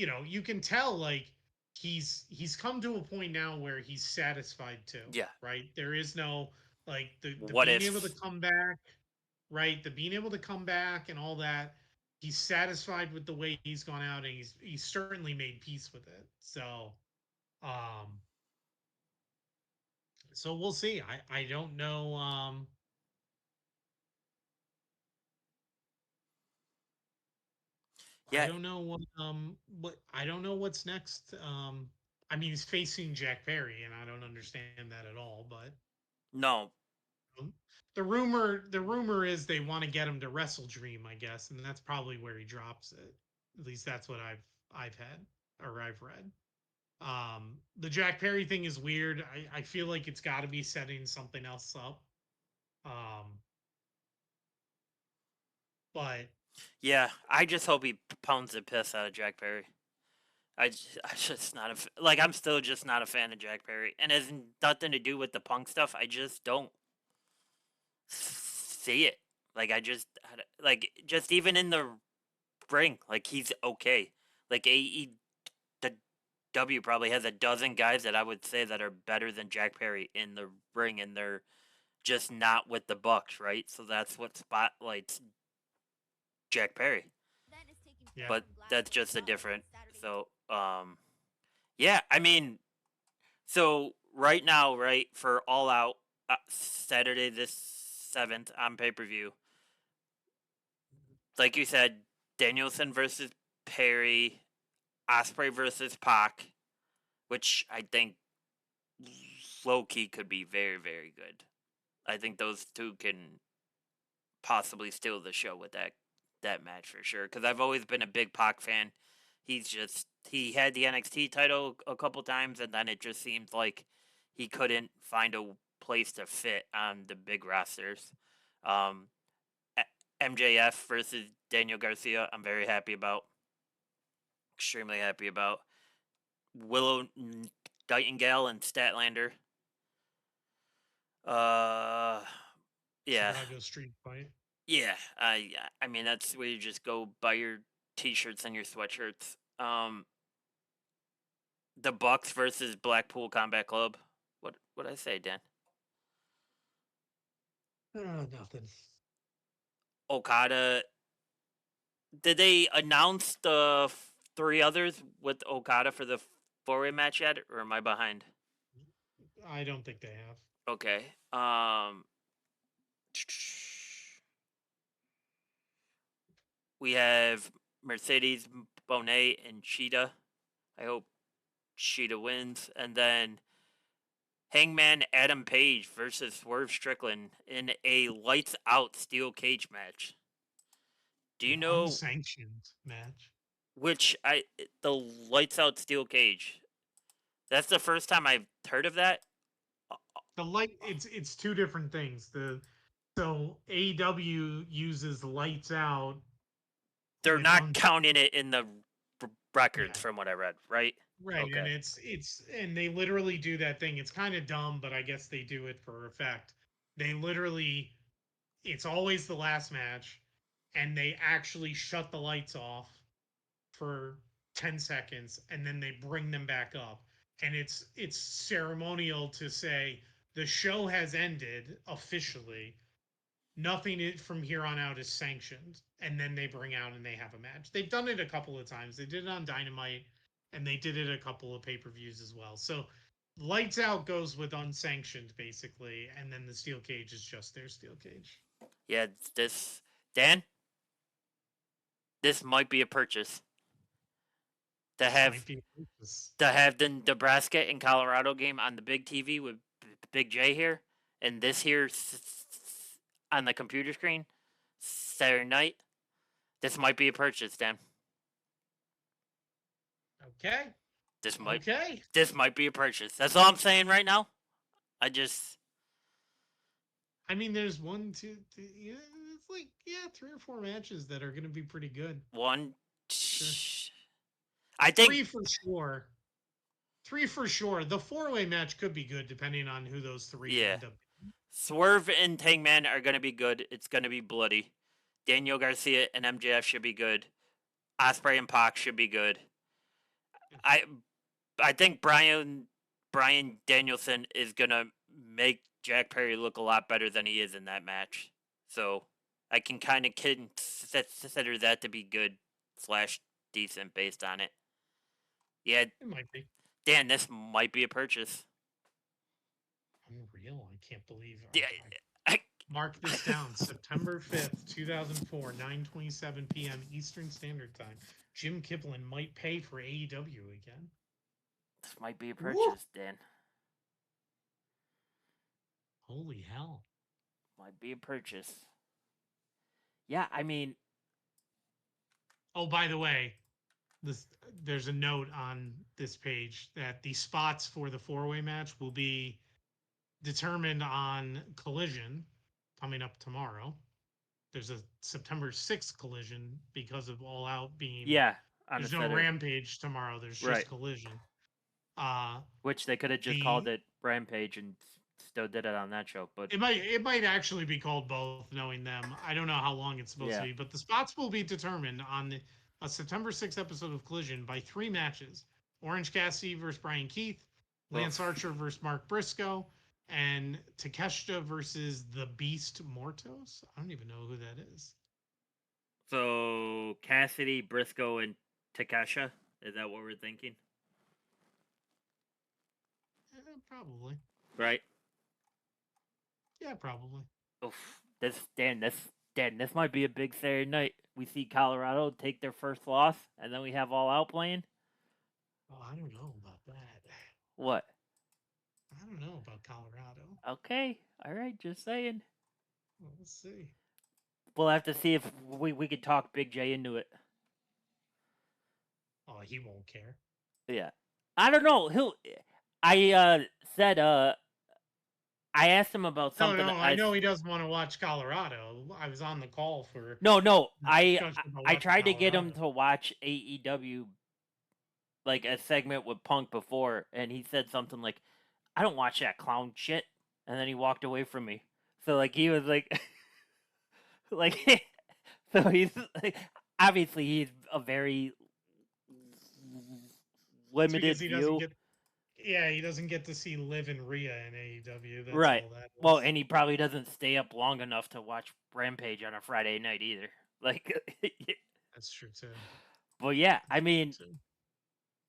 [SPEAKER 2] know, you can tell like he's come to a point now where he's satisfied too,
[SPEAKER 1] Yeah.
[SPEAKER 2] right? There is no like the
[SPEAKER 1] What
[SPEAKER 2] being able to
[SPEAKER 1] if?
[SPEAKER 2] come back, right? The being able to come back and all that. He's satisfied with the way he's gone out, and he's certainly made peace with it. Um, so we'll see. I don't know. I
[SPEAKER 1] Yeah.
[SPEAKER 2] don't know what I don't know what's next. I mean, he's facing Jack Perry, and I don't understand that at all. But
[SPEAKER 1] No.
[SPEAKER 2] um, the rumor is they want to get him to Wrestle Dream, I guess, and that's probably where he drops it. At least that's what I've had or I've read. The Jack Perry thing is weird. I feel like it's got to be setting something else up. Um, but
[SPEAKER 1] Yeah. I just hope he pounds the piss out of Jack Perry. I just not like I'm still just not a fan of Jack Perry, and it has nothing to do with the punk stuff. I just don't see it. Like I just like just even in the ring, like he's okay. Like AEW probably has a dozen guys that I would say that are better than Jack Perry in the ring, and they're just not with the Bucks, right? So that's what spotlights Jack Perry.
[SPEAKER 2] yeah,
[SPEAKER 1] But that's just a different. So yeah, I mean, so right now, right for All Out Saturday this 7th on pay per view, like you said, Danielson versus Perry, Osprey versus Pac, which I think low key could be very, very good. I think those two can possibly steal the show with that. that match for sure because I've always been a big Pac fan. He had the NXT title a couple times, and then it just seemed like he couldn't find a place to fit on the big rosters. Um, MJF versus Daniel Garcia, I'm very happy about. Extremely happy about. Willow Nightingale and Statlander. Uh, yeah,
[SPEAKER 2] Chicago Street Fight.
[SPEAKER 1] yeah. I mean that's where you just go buy your t-shirts and your sweatshirts. The Bucks versus Blackpool Combat Club. What I say, Dan?
[SPEAKER 2] Nothing.
[SPEAKER 1] Okada. Did they announce the three others with Okada for the four-way match yet, or am I behind?
[SPEAKER 2] I don't think they have.
[SPEAKER 1] Okay. We have Mercedes Bonet and Cheetah. I hope Cheetah wins, and then Hangman Adam Page versus Swerve Strickland in a lights out steel cage match. Do you
[SPEAKER 2] An
[SPEAKER 1] know
[SPEAKER 2] unsanctioned match.
[SPEAKER 1] which I the lights out steel cage? That's the first time I've heard of that.
[SPEAKER 2] The light it's two different things. The so AEW uses lights out
[SPEAKER 1] They're
[SPEAKER 2] with
[SPEAKER 1] not counting it in the records
[SPEAKER 2] yeah.
[SPEAKER 1] from what I read, right?
[SPEAKER 2] Right, and
[SPEAKER 1] Okay.
[SPEAKER 2] it's and they literally do that thing. It's kind of dumb, but I guess they do it for effect. They literally it's always the last match and they actually shut the lights off for 10 seconds and then they bring them back up. And it's ceremonial to say the show has ended officially. Nothing from here on out is sanctioned, and then they bring out and they have a match. They've done it a couple of times. They did it on Dynamite, and they did it a couple of pay-per-views as well. So lights out goes with unsanctioned basically, and then the steel cage is just their steel cage.
[SPEAKER 1] Yeah, this Dan, this might be a purchase to
[SPEAKER 2] This might
[SPEAKER 1] have
[SPEAKER 2] be this.
[SPEAKER 1] the Nebraska and Colorado game on the big TV with Big J here, and this here on the computer screen Saturday night. This might be a purchase, Dan.
[SPEAKER 2] Okay.
[SPEAKER 1] This might
[SPEAKER 2] Okay.
[SPEAKER 1] this might be a purchase. That's all I'm saying right now. I just
[SPEAKER 2] I mean, there's one, two, three, yeah, it's like yeah, 3 or 4 matches that are going to be pretty good.
[SPEAKER 1] one.
[SPEAKER 2] Sure.
[SPEAKER 1] I think
[SPEAKER 2] Three for sure. 3 for sure. The 4-way match could be good depending on who those three
[SPEAKER 1] yeah.
[SPEAKER 2] end up.
[SPEAKER 1] Swerve and Hangman are gonna be good. It's gonna be bloody. Daniel Garcia and MJF should be good. Osprey and Pac should be good. I I think Brian Danielson is gonna make Jack Perry look a lot better than he is in that match. So I can kind of consider that to be good slash decent based on it. Yeah,
[SPEAKER 2] It might be.
[SPEAKER 1] Dan, this might be a purchase.
[SPEAKER 2] Unreal. I can't believe
[SPEAKER 1] Yeah,
[SPEAKER 2] I mark this down. September 5th, 2004, 9:27 p.m. Eastern Standard Time. Jim Kiplin might pay for AEW again.
[SPEAKER 1] this might be a
[SPEAKER 2] Woo!
[SPEAKER 1] purchase, Dan.
[SPEAKER 2] Holy hell.
[SPEAKER 1] Might be a purchase. Yeah, I mean,
[SPEAKER 2] Oh, by the way, this there's a note on this page that the spots for the 4-way match will be determined on Collision coming up tomorrow. There's a September 6th Collision because of All Out being
[SPEAKER 1] yeah, on a
[SPEAKER 2] there's no
[SPEAKER 1] Saturday,
[SPEAKER 2] Rampage tomorrow. There's just
[SPEAKER 1] right?
[SPEAKER 2] Collision. Uh
[SPEAKER 1] Which they could have just called
[SPEAKER 2] the
[SPEAKER 1] it Rampage and still did it on that show, but
[SPEAKER 2] it might actually be called both, knowing them. I don't know how long it's supposed to
[SPEAKER 1] yeah.
[SPEAKER 2] be, but the spots will be determined on a September 6th episode of Collision by 3 matches: Orange Cassidy versus Brian Keith, Lance
[SPEAKER 1] Oof.
[SPEAKER 2] Archer versus Mark Briscoe, and Takeshita versus the Beast Mortos. I don't even know who that is.
[SPEAKER 1] So Cassidy, Briscoe, and Takesha. Is that what we're thinking?
[SPEAKER 2] Probably.
[SPEAKER 1] Right?
[SPEAKER 2] Yeah, probably.
[SPEAKER 1] Oof. This might be a big Saturday night. We see Colorado take their first loss, and then we have All Out playing.
[SPEAKER 2] Oh, I don't know about that.
[SPEAKER 1] What?
[SPEAKER 2] I don't know about Colorado.
[SPEAKER 1] Okay, all right, just saying.
[SPEAKER 2] Well, let's see.
[SPEAKER 1] we'll have to see if we could talk Big J into it.
[SPEAKER 2] Oh, he won't care.
[SPEAKER 1] Yeah, I don't know. He'll. I said I asked him about
[SPEAKER 2] No,
[SPEAKER 1] something.
[SPEAKER 2] no, I know he doesn't want to watch Colorado. I was on the call for
[SPEAKER 1] No.
[SPEAKER 2] the discussion about
[SPEAKER 1] I
[SPEAKER 2] watching
[SPEAKER 1] tried to get him
[SPEAKER 2] Colorado.
[SPEAKER 1] to watch AEW, like a segment with Punk before, and he said something like, "I don't watch that clown shit," and then he walked away from me. So like he was like, like, so he's like, obviously he's a very
[SPEAKER 2] It's because
[SPEAKER 1] limited
[SPEAKER 2] he doesn't
[SPEAKER 1] view,
[SPEAKER 2] get, yeah, he doesn't get to see Liv and Rhea in AEW. That's
[SPEAKER 1] right?
[SPEAKER 2] all that
[SPEAKER 1] Well,
[SPEAKER 2] is.
[SPEAKER 1] and he probably doesn't stay up long enough to watch Rampage on a Friday night either. Like,
[SPEAKER 2] That's true too.
[SPEAKER 1] but yeah, I
[SPEAKER 2] That's
[SPEAKER 1] mean,
[SPEAKER 2] true too.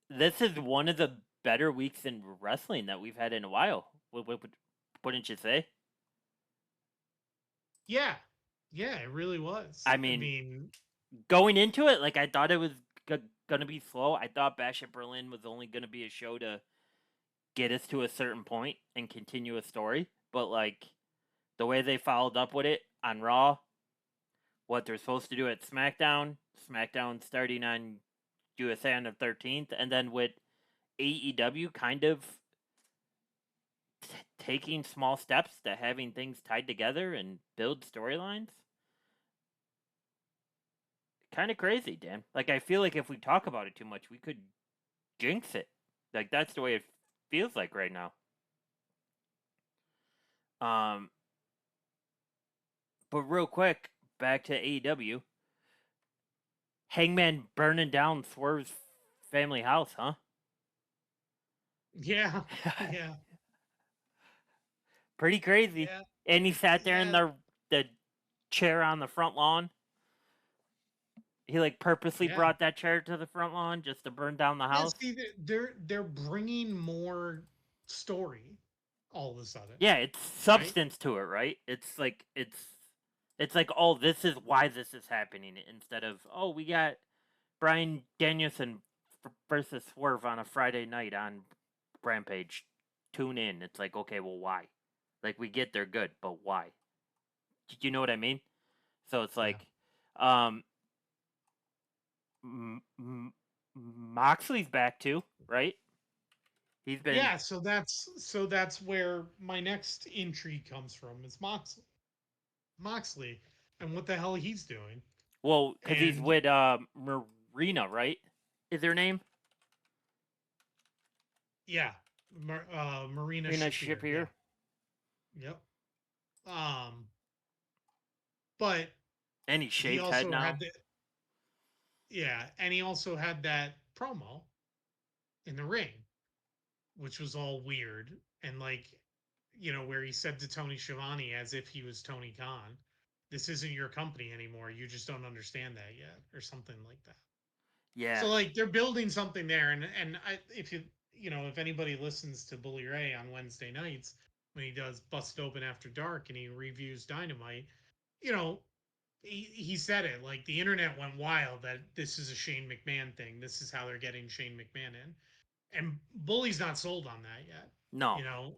[SPEAKER 1] this is one of the better weeks in wrestling that we've had in a while. Wouldn't you say?
[SPEAKER 2] Yeah, yeah, it really was.
[SPEAKER 1] I
[SPEAKER 2] I
[SPEAKER 1] mean,
[SPEAKER 2] mean,
[SPEAKER 1] going into it, like I thought it was gonna be slow. I thought Bash at Berlin was only gonna be a show to get us to a certain point and continue a story. But like the way they followed up with it on Raw, what they're supposed to do at SmackDown starting on USA on the 13th, and then with AEW kind of taking small steps to having things tied together and build storylines. Kind of crazy, Dan. Like I feel like if we talk about it too much, we could jinx it. Like that's the way it feels like right now. Um, but real quick, back to AEW. Hangman burning down Swerve's family house, huh?
[SPEAKER 2] yeah, yeah,
[SPEAKER 1] Pretty crazy.
[SPEAKER 2] yeah,
[SPEAKER 1] And he sat there in
[SPEAKER 2] yeah,
[SPEAKER 1] the chair on the front lawn. He like purposely
[SPEAKER 2] yeah.
[SPEAKER 1] brought that chair to the front lawn just to burn down the
[SPEAKER 2] Yeah,
[SPEAKER 1] house.
[SPEAKER 2] see, they're bringing more story all of a sudden,
[SPEAKER 1] Yeah, it's
[SPEAKER 2] right?
[SPEAKER 1] substance to it, right? It's like, oh, this is why this is happening instead of, oh, we got Brian Danielson versus Swerve on a Friday night on Rampage. Tune in. It's like, okay, well, why? Like, we get they're good, but why? You know what I mean? So it's
[SPEAKER 2] Yeah.
[SPEAKER 1] like, um, Moxley's back too, right? He's been
[SPEAKER 2] Yeah, so that's where my next intrigue comes from. Is Moxley and what the hell he's doing.
[SPEAKER 1] well because he's
[SPEAKER 2] And
[SPEAKER 1] with Marina, right? Is her name
[SPEAKER 2] yeah, Marina
[SPEAKER 1] Marina
[SPEAKER 2] Shafir. Yeah.
[SPEAKER 1] Shapir?
[SPEAKER 2] Yep. Um, but
[SPEAKER 1] And he
[SPEAKER 2] he
[SPEAKER 1] shaved head
[SPEAKER 2] also had
[SPEAKER 1] now.
[SPEAKER 2] the yeah, and he also had that promo in the ring, which was all weird and like, where he said to Tony Schiavone as if he was Tony Khan, "This isn't your company anymore. You just don't understand that yet," or something like that. So
[SPEAKER 1] Yeah,
[SPEAKER 2] like they're building something there, and if if anybody listens to Bully Ray on Wednesday nights when he does Busted Open After Dark and he reviews Dynamite, you know, he said it like the internet went wild that this is a Shane McMahon thing. This is how they're getting Shane McMahon in, and Bully's not sold on that yet.
[SPEAKER 1] no,
[SPEAKER 2] You know,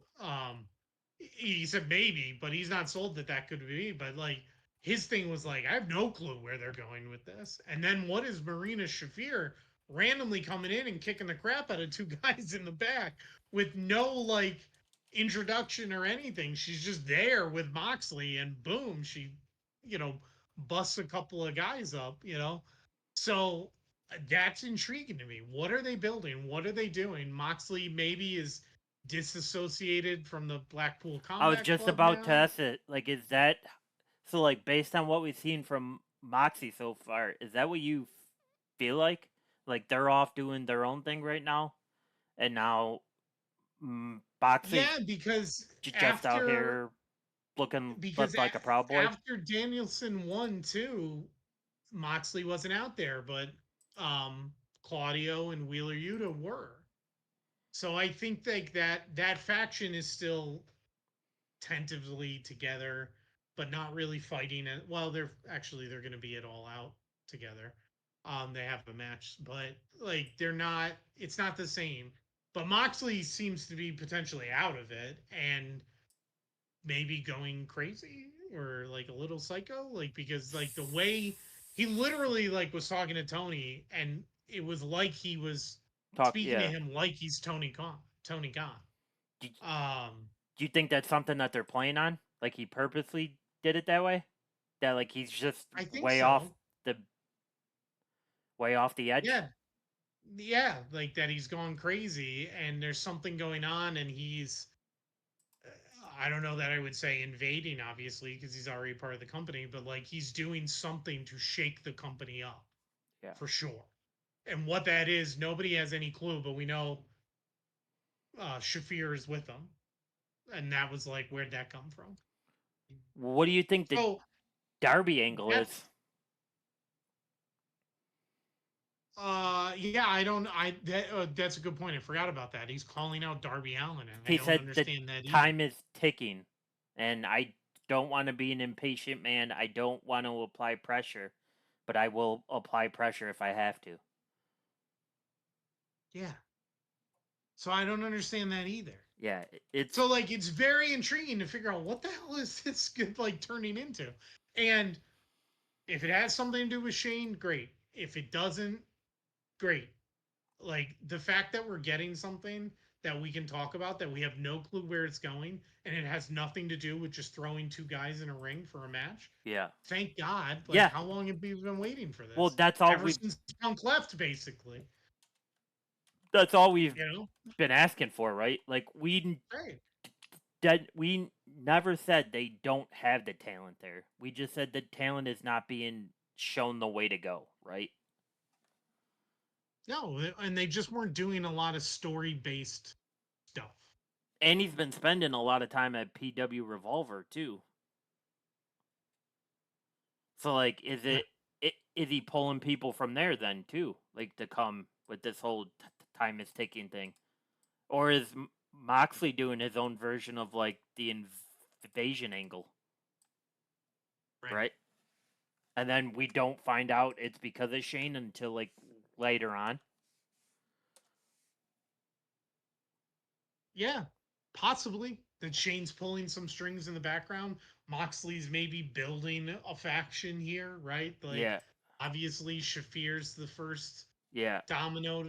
[SPEAKER 2] he said maybe, but he's not sold that that could be. But like his thing was like, I have no clue where they're going with this. And then what is Marina Shafir randomly coming in and kicking the crap out of two guys in the back with no like introduction or anything? She's just there with Moxley, and boom, she, you know, busts a couple of guys up. So that's intriguing to me. What are they building? What are they doing? Moxley maybe is disassociated from the Blackpool
[SPEAKER 1] I was
[SPEAKER 2] Combat
[SPEAKER 1] just
[SPEAKER 2] Club
[SPEAKER 1] about to
[SPEAKER 2] now.
[SPEAKER 1] ask it. Like, is that so? Like, based on what we've seen from Moxie so far, is that what you feel like? Like they're off doing their own thing right now, and now Boxley's
[SPEAKER 2] Yeah, because
[SPEAKER 1] just out
[SPEAKER 2] after
[SPEAKER 1] here looking
[SPEAKER 2] because
[SPEAKER 1] like a proud boy.
[SPEAKER 2] after Danielson won too, Moxley wasn't out there, but Claudio and Wheeler Yuta were. So I think like that faction is still tentatively together, but not really fighting it. Well, they're going to be at all out together. They have a match, but like they're not. It's not the same. But Moxley seems to be potentially out of it and maybe going crazy. or like a little psycho, like because like the way he literally like was talking to Tony, and it was like he was
[SPEAKER 1] Talk,
[SPEAKER 2] speaking to
[SPEAKER 1] yeah.
[SPEAKER 2] him like he's Tony Khan. Tony Khan.
[SPEAKER 1] Do,
[SPEAKER 2] Um,
[SPEAKER 1] do you think that's something that they're playing on? Like he purposely did it that way? That like he's just
[SPEAKER 2] I think
[SPEAKER 1] way off
[SPEAKER 2] so.
[SPEAKER 1] the way off the edge?
[SPEAKER 2] Yeah, yeah, like that he's gone crazy, and there's something going on, and he's I don't know that I would say invading, obviously, because he's already part of the company, but like he's doing something to shake the company up
[SPEAKER 1] Yeah.
[SPEAKER 2] for sure. And what that is, nobody has any clue, but we know Shafir is with them, and that was like, where'd that come from?
[SPEAKER 1] What do you think the
[SPEAKER 2] So
[SPEAKER 1] Darby angle
[SPEAKER 2] that's
[SPEAKER 1] is?
[SPEAKER 2] yeah, I don't I that, that's a good point. I forgot about that. He's calling out Darby Allin, and I
[SPEAKER 1] He
[SPEAKER 2] don't
[SPEAKER 1] said the
[SPEAKER 2] understand that either.
[SPEAKER 1] time is ticking, and I don't want to be an impatient man. I don't want to apply pressure, but I will apply pressure if I have to.
[SPEAKER 2] Yeah, so I don't understand that either.
[SPEAKER 1] Yeah, it's
[SPEAKER 2] So like it's very intriguing to figure out what the hell is this good like turning into. And if it has something to do with Shane, great. If it doesn't, great. Like the fact that we're getting something that we can talk about that we have no clue where it's going, and it has nothing to do with just throwing two guys in a ring for a match.
[SPEAKER 1] yeah,
[SPEAKER 2] Thank God. Like
[SPEAKER 1] yeah.
[SPEAKER 2] how long have we been waiting for
[SPEAKER 1] Well,
[SPEAKER 2] this? Ever since Punk left, basically.
[SPEAKER 1] that's all we've
[SPEAKER 2] You know?
[SPEAKER 1] been asking for, right? Like
[SPEAKER 2] Right.
[SPEAKER 1] we never said they don't have the talent there. We just said the talent is not being shown the way to go, right?
[SPEAKER 2] No, and they just weren't doing a lot of story based stuff.
[SPEAKER 1] And he's been spending a lot of time at PW Revolver too. So like,
[SPEAKER 2] Yeah.
[SPEAKER 1] is he pulling people from there then too, like to come with this whole time is ticking thing, or is Moxley doing his own version of like the invasion angle,
[SPEAKER 2] Right.
[SPEAKER 1] right? And then we don't find out it's because of Shane until like later on.
[SPEAKER 2] Yeah, possibly that Shane's pulling some strings in the background. Moxley's maybe building a faction here, right? Like,
[SPEAKER 1] Yeah,
[SPEAKER 2] obviously, Shafir's the first
[SPEAKER 1] yeah,
[SPEAKER 2] domino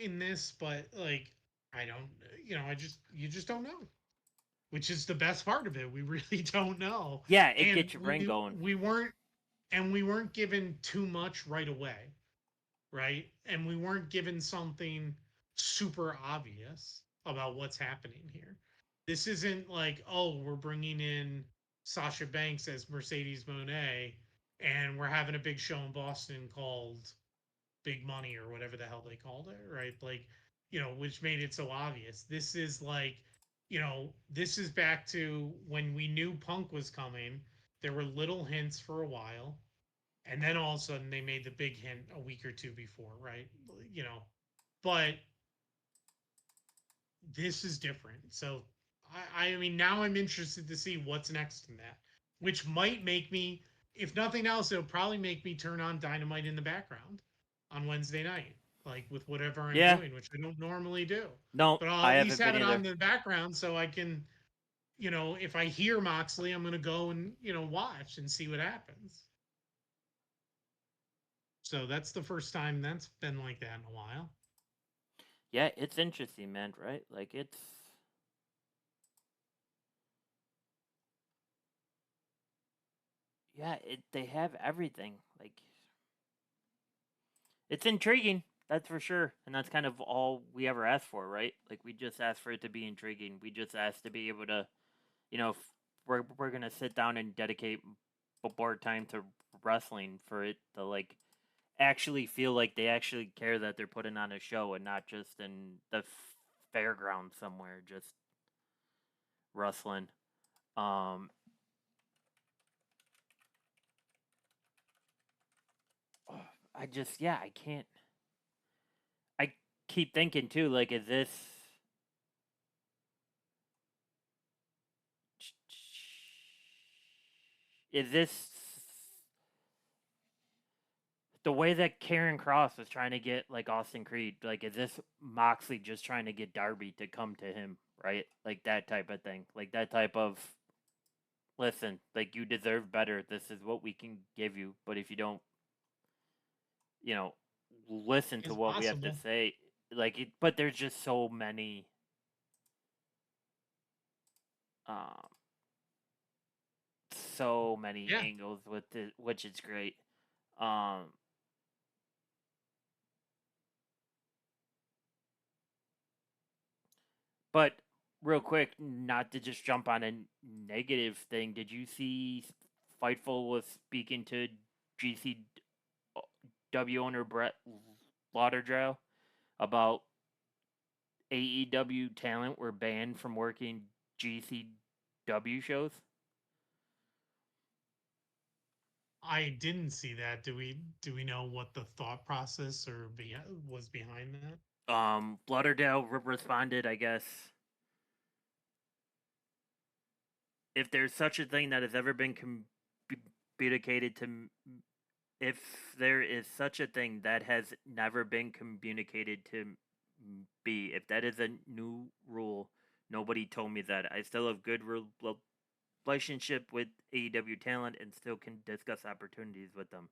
[SPEAKER 2] in this, but like, I don't, you just don't know, which is the best part of it. We really don't know,
[SPEAKER 1] yeah. It
[SPEAKER 2] and
[SPEAKER 1] gets your brain going.
[SPEAKER 2] we weren't given too much right away, right? And we weren't given something super obvious about what's happening here. This isn't like, oh, we're bringing in Sasha Banks as Mercedes Monet and we're having a big show in Boston called Big Money or whatever the hell they called it, right? Like, which made it so obvious. This is like, this is back to when we knew Punk was coming. There were little hints for a while, and then all of a sudden they made the big hint a week or two before, right? But this is different. So I mean, now I'm interested to see what's next in that, which might make me, if nothing else, it'll probably make me turn on Dynamite in the background on Wednesday night, like with whatever I'm
[SPEAKER 1] Yeah,
[SPEAKER 2] doing, which I don't normally do.
[SPEAKER 1] no,
[SPEAKER 2] But I'll
[SPEAKER 1] I
[SPEAKER 2] at least
[SPEAKER 1] haven't been
[SPEAKER 2] have it on
[SPEAKER 1] either.
[SPEAKER 2] in the background so I can, if I hear Moxley, I'm going to go and, watch and see what happens. So that's the first time that's been like that in a while.
[SPEAKER 1] Yeah, it's interesting, man. Right? Like it's yeah. They have everything. Like it's intriguing. That's for sure, and that's kind of all we ever asked for, right? Like we just asked for it to be intriguing. We just asked to be able to, if we're gonna sit down and dedicate board time to wrestling for it to like actually feel like they actually care that they're putting on a show and not just in the fairground somewhere just wrestling. Um, I just yeah, I can't. I keep thinking too, like, is this the way that Karen Cross was trying to get like Austin Creed? Like, is this Moxley just trying to get Darby to come to him, right? Like that type of thing, like that type of listen, like you deserve better. This is what we can give you. But if you don't, you know, listen to
[SPEAKER 2] It's
[SPEAKER 1] what we have to
[SPEAKER 2] possible.
[SPEAKER 1] say, but there's just um, so many
[SPEAKER 2] Yeah.
[SPEAKER 1] angles with it, which is great. Um, but real quick, not to just jump on a negative thing. Did you see Fightful was speaking to GCW owner Brett Lauderdale about AEW talent were banned from working GCW shows?
[SPEAKER 2] I didn't see that. Do we know what the thought process was behind that?
[SPEAKER 1] Lauderdale responded, I guess, if there's such a thing that has ever been communicated to, if there is such a thing that has never been communicated to be, if that is a new rule, nobody told me that. I still have good relationship with AEW talent and still can discuss opportunities with them.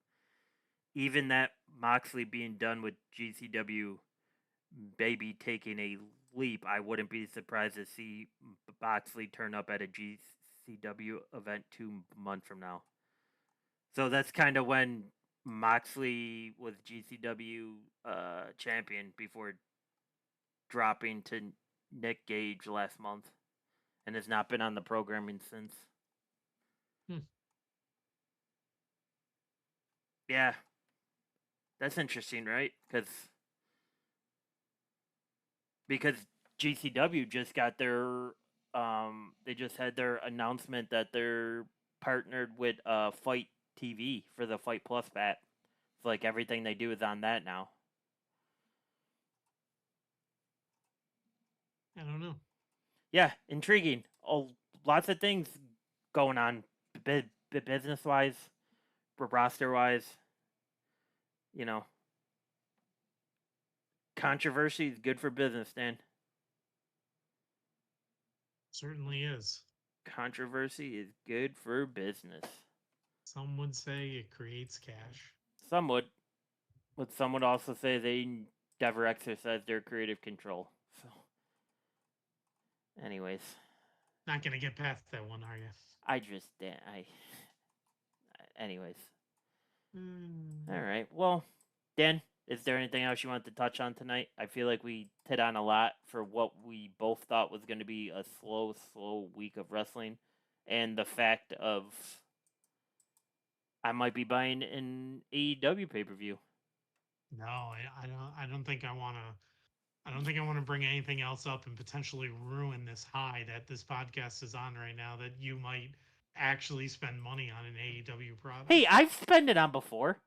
[SPEAKER 1] Even that Moxley being done with GCW, maybe taking a leap, I wouldn't be surprised to see Moxley turn up at a GCW event 2 months from now. So that's kind of when Moxley was GCW champion before dropping to Nick Gage last month and has not been on the programming since.
[SPEAKER 2] Hmm.
[SPEAKER 1] Yeah, that's interesting, right? Because GCW just got their they just had their announcement that they're partnered with Fight TV for the Fight Plus bat. It's like everything they do is on that now.
[SPEAKER 2] I don't know.
[SPEAKER 1] Yeah, intriguing. Oh, lots of things going on, business wise, roster wise. You know, controversy is good for business, Dan.
[SPEAKER 2] Certainly is.
[SPEAKER 1] Controversy is good for business.
[SPEAKER 2] Some would say it creates cash.
[SPEAKER 1] Some would, but some would also say they never exercise their creative control. So, anyways,
[SPEAKER 2] Not gonna get past that one, are you?
[SPEAKER 1] I just, I, anyways. All
[SPEAKER 2] Hmm.
[SPEAKER 1] right. Well, Dan, is there anything else you want to touch on tonight? I feel like we hit on a lot for what we both thought was going to be a slow week of wrestling, and the fact of I might be buying an AEW pay per view.
[SPEAKER 2] No, I don't. I don't think I want to. I don't think I want to bring anything else up and potentially ruin this high that this podcast is on right now. That you might actually spend money on an AEW
[SPEAKER 1] Hey,
[SPEAKER 2] product.
[SPEAKER 1] I've spent it on before.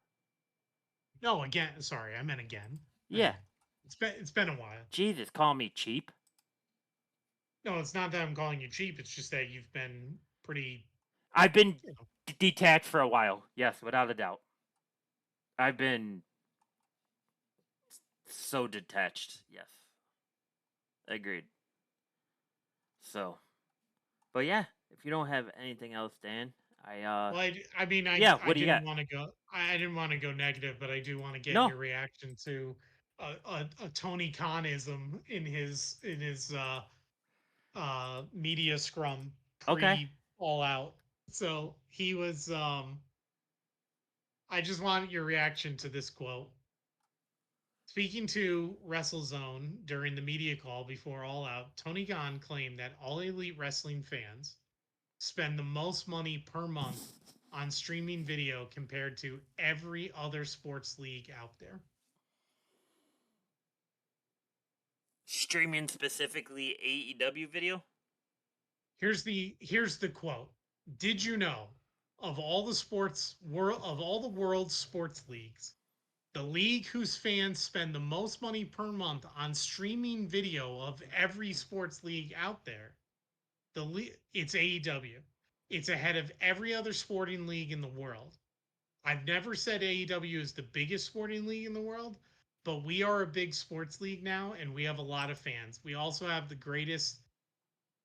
[SPEAKER 2] No, again. Sorry, I meant again.
[SPEAKER 1] Yeah.
[SPEAKER 2] It's been a while.
[SPEAKER 1] Jesus, call me cheap.
[SPEAKER 2] No, it's not that I'm calling you cheap. It's just that you've been pretty.
[SPEAKER 1] I've been
[SPEAKER 2] You know,
[SPEAKER 1] detached for a while. Yes, without a doubt. I've been so detached. Yes, agreed. So, but yeah, if you don't have anything else, Dan,
[SPEAKER 2] well, I mean,
[SPEAKER 1] yeah,
[SPEAKER 2] I
[SPEAKER 1] what do you
[SPEAKER 2] didn't
[SPEAKER 1] got?
[SPEAKER 2] want to go. I didn't want to go negative, but I do want to get
[SPEAKER 1] No.
[SPEAKER 2] your reaction to a Tony Khanism in his media scrum
[SPEAKER 1] Okay.
[SPEAKER 2] pre All Out. So he was. I just want your reaction to this quote. Speaking to WrestleZone during the media call before All Out, Tony Khan claimed that all elite wrestling fans spend the most money per month on streaming video compared to every other sports league out there.
[SPEAKER 1] Streaming specifically AEW video.
[SPEAKER 2] Here's the quote. Did you know of all the world's sports leagues, the league whose fans spend the most money per month on streaming video of every sports league out there, it's AEW. It's ahead of every other sporting league in the world. I've never said AEW is the biggest sporting league in the world, but we are a big sports league now and we have a lot of fans. We also have the greatest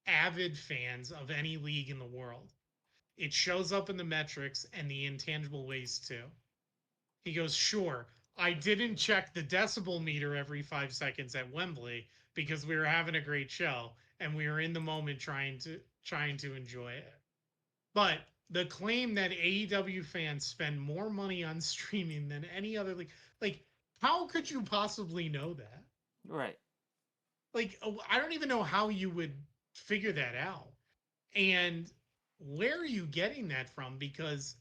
[SPEAKER 2] avid fans of any league in the world. It shows up in the metrics and the intangible ways too. He goes, sure, I didn't check the decibel meter every 5 seconds at Wembley because we were having a great show and we were in the moment trying to enjoy it. But the claim that AEW fans spend more money on streaming than any other league, like, how could you possibly know that?
[SPEAKER 1] Right.
[SPEAKER 2] Like, I don't even know how you would figure that out. And where are you getting that from? Because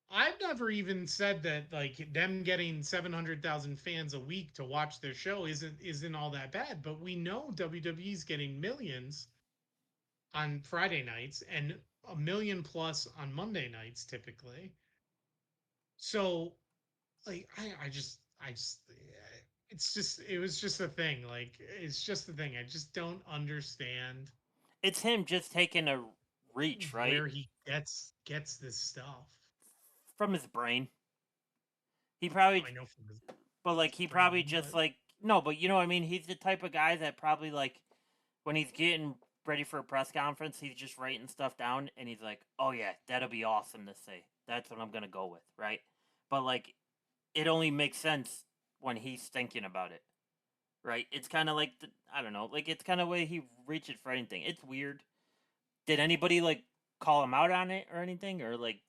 [SPEAKER 2] I've never even said that like them getting 700,000 fans a week to watch their show isn't all that bad, but we know WWE's getting millions on Friday nights and a million plus on Monday nights typically. So like I just it was just a thing. Like it's just a thing. I just don't understand
[SPEAKER 1] It's him just taking a reach, right?
[SPEAKER 2] where he gets this stuff.
[SPEAKER 1] From his brain. He probably,
[SPEAKER 2] I know from
[SPEAKER 1] but
[SPEAKER 2] his
[SPEAKER 1] like, he probably
[SPEAKER 2] brain,
[SPEAKER 1] just
[SPEAKER 2] but
[SPEAKER 1] like, no, but you know what I mean? He's the type of guy that probably, like, when he's getting ready for a press conference, he's just writing stuff down and he's like, oh yeah, that'll be awesome to say. That's what I'm going to go with, right? But like, it only makes sense when he's thinking about it, right? It's kind of like, I don't know, like, it's kind of way he reaches for anything. It's weird. Did anybody like call him out on it or anything, or like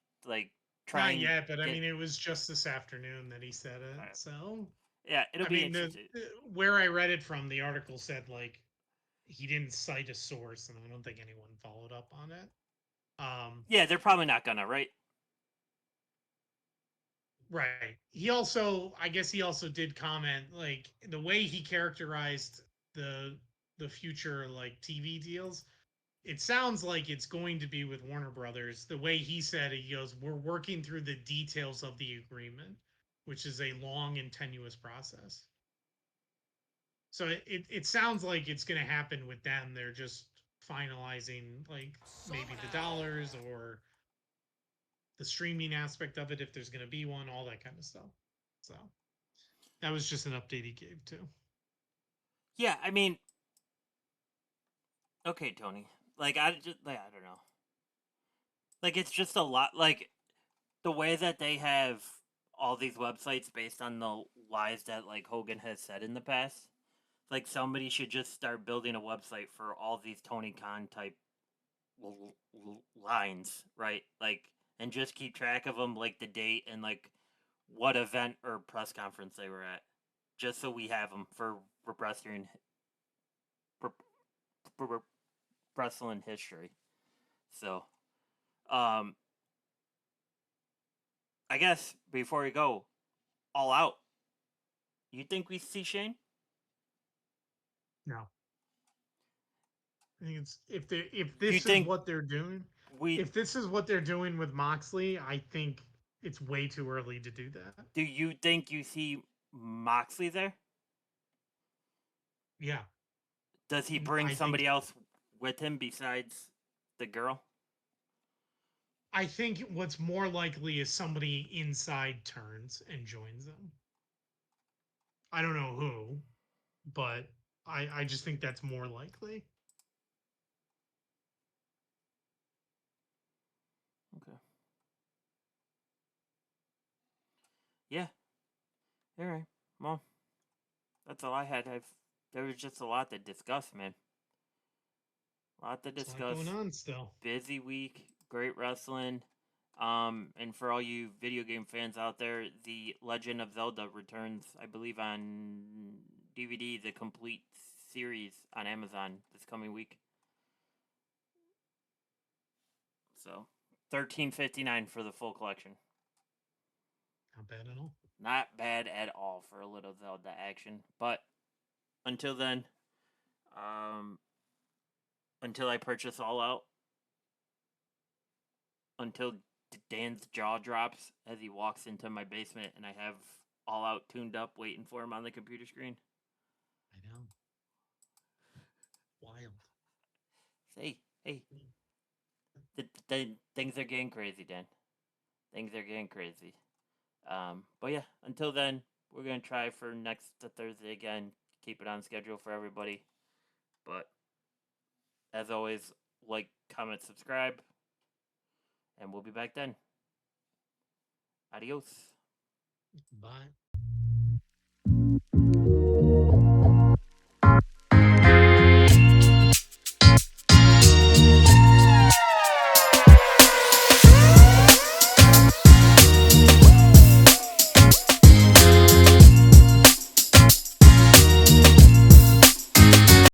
[SPEAKER 1] try
[SPEAKER 2] not
[SPEAKER 1] and
[SPEAKER 2] yet. But I
[SPEAKER 1] get?
[SPEAKER 2] mean, it was just this afternoon that he said it. So
[SPEAKER 1] Yeah, it'll
[SPEAKER 2] I
[SPEAKER 1] be
[SPEAKER 2] mean,
[SPEAKER 1] interesting.
[SPEAKER 2] where I read it from, the article said like he didn't cite a source, and I don't think anyone followed up on it.
[SPEAKER 1] Yeah, they're probably not gonna, right?
[SPEAKER 2] Right. He also, I guess, he also did comment like the way he characterized the the future like TV deals. It sounds like it's going to be with Warner Brothers. The way he said it, he goes, "We're working through the details of the agreement, which is a long and tenuous process." So it sounds like it's going to happen with them. They're just finalizing like maybe the dollars or the streaming aspect of it if there's going to be one, all that kind of stuff. So that was just an update he gave too.
[SPEAKER 1] Yeah, I mean, okay, Tony. Like, I just, like, I don't know. Like, it's just a lot. Like, the way that they have all these websites based on the lies that like Hogan has said in the past. Like, somebody should just start building a website for all these Tony Khan type lines, right? Like, and just keep track of them, like the date and like what event or press conference they were at, just so we have them for wrestling, for, for wrestling history. So, um, I guess before we go, all out. You think we see Shane?
[SPEAKER 2] No, I think it's if
[SPEAKER 1] You
[SPEAKER 2] this is
[SPEAKER 1] think
[SPEAKER 2] what they're doing,
[SPEAKER 1] we?
[SPEAKER 2] if this is what they're doing with Moxley, I think it's way too early to do that.
[SPEAKER 1] Do you think you see Moxley there?
[SPEAKER 2] Yeah,
[SPEAKER 1] Does he bring
[SPEAKER 2] I think
[SPEAKER 1] somebody else with him besides the girl?
[SPEAKER 2] I think what's more likely is somebody inside turns and joins them. I don't know who, but I just think that's more likely.
[SPEAKER 1] Okay. Yeah. All right. Well, that's all I had. There was just a lot to discuss, man. A lot to
[SPEAKER 2] There's a lot going
[SPEAKER 1] discuss.
[SPEAKER 2] on still.
[SPEAKER 1] Busy week. Great wrestling. And for all you video game fans out there, The Legend of Zelda returns, I believe, on DVD, the complete series on Amazon this coming week. So, $13.59 for the full collection.
[SPEAKER 2] Not bad at all.
[SPEAKER 1] Not bad at all for a little Zelda action. But until then, um, until I purchase All Out, until Dan's jaw drops as he walks into my basement and I have All Out tuned up waiting for him on the computer screen.
[SPEAKER 2] I know. Wild.
[SPEAKER 1] Hey, the things are getting crazy, Dan. Things are getting crazy. But yeah, until then, we're gonna try for next Thursday again. Keep it on schedule for everybody. But as always, like, comment, subscribe. and we'll be back then. Adios.
[SPEAKER 2] Bye.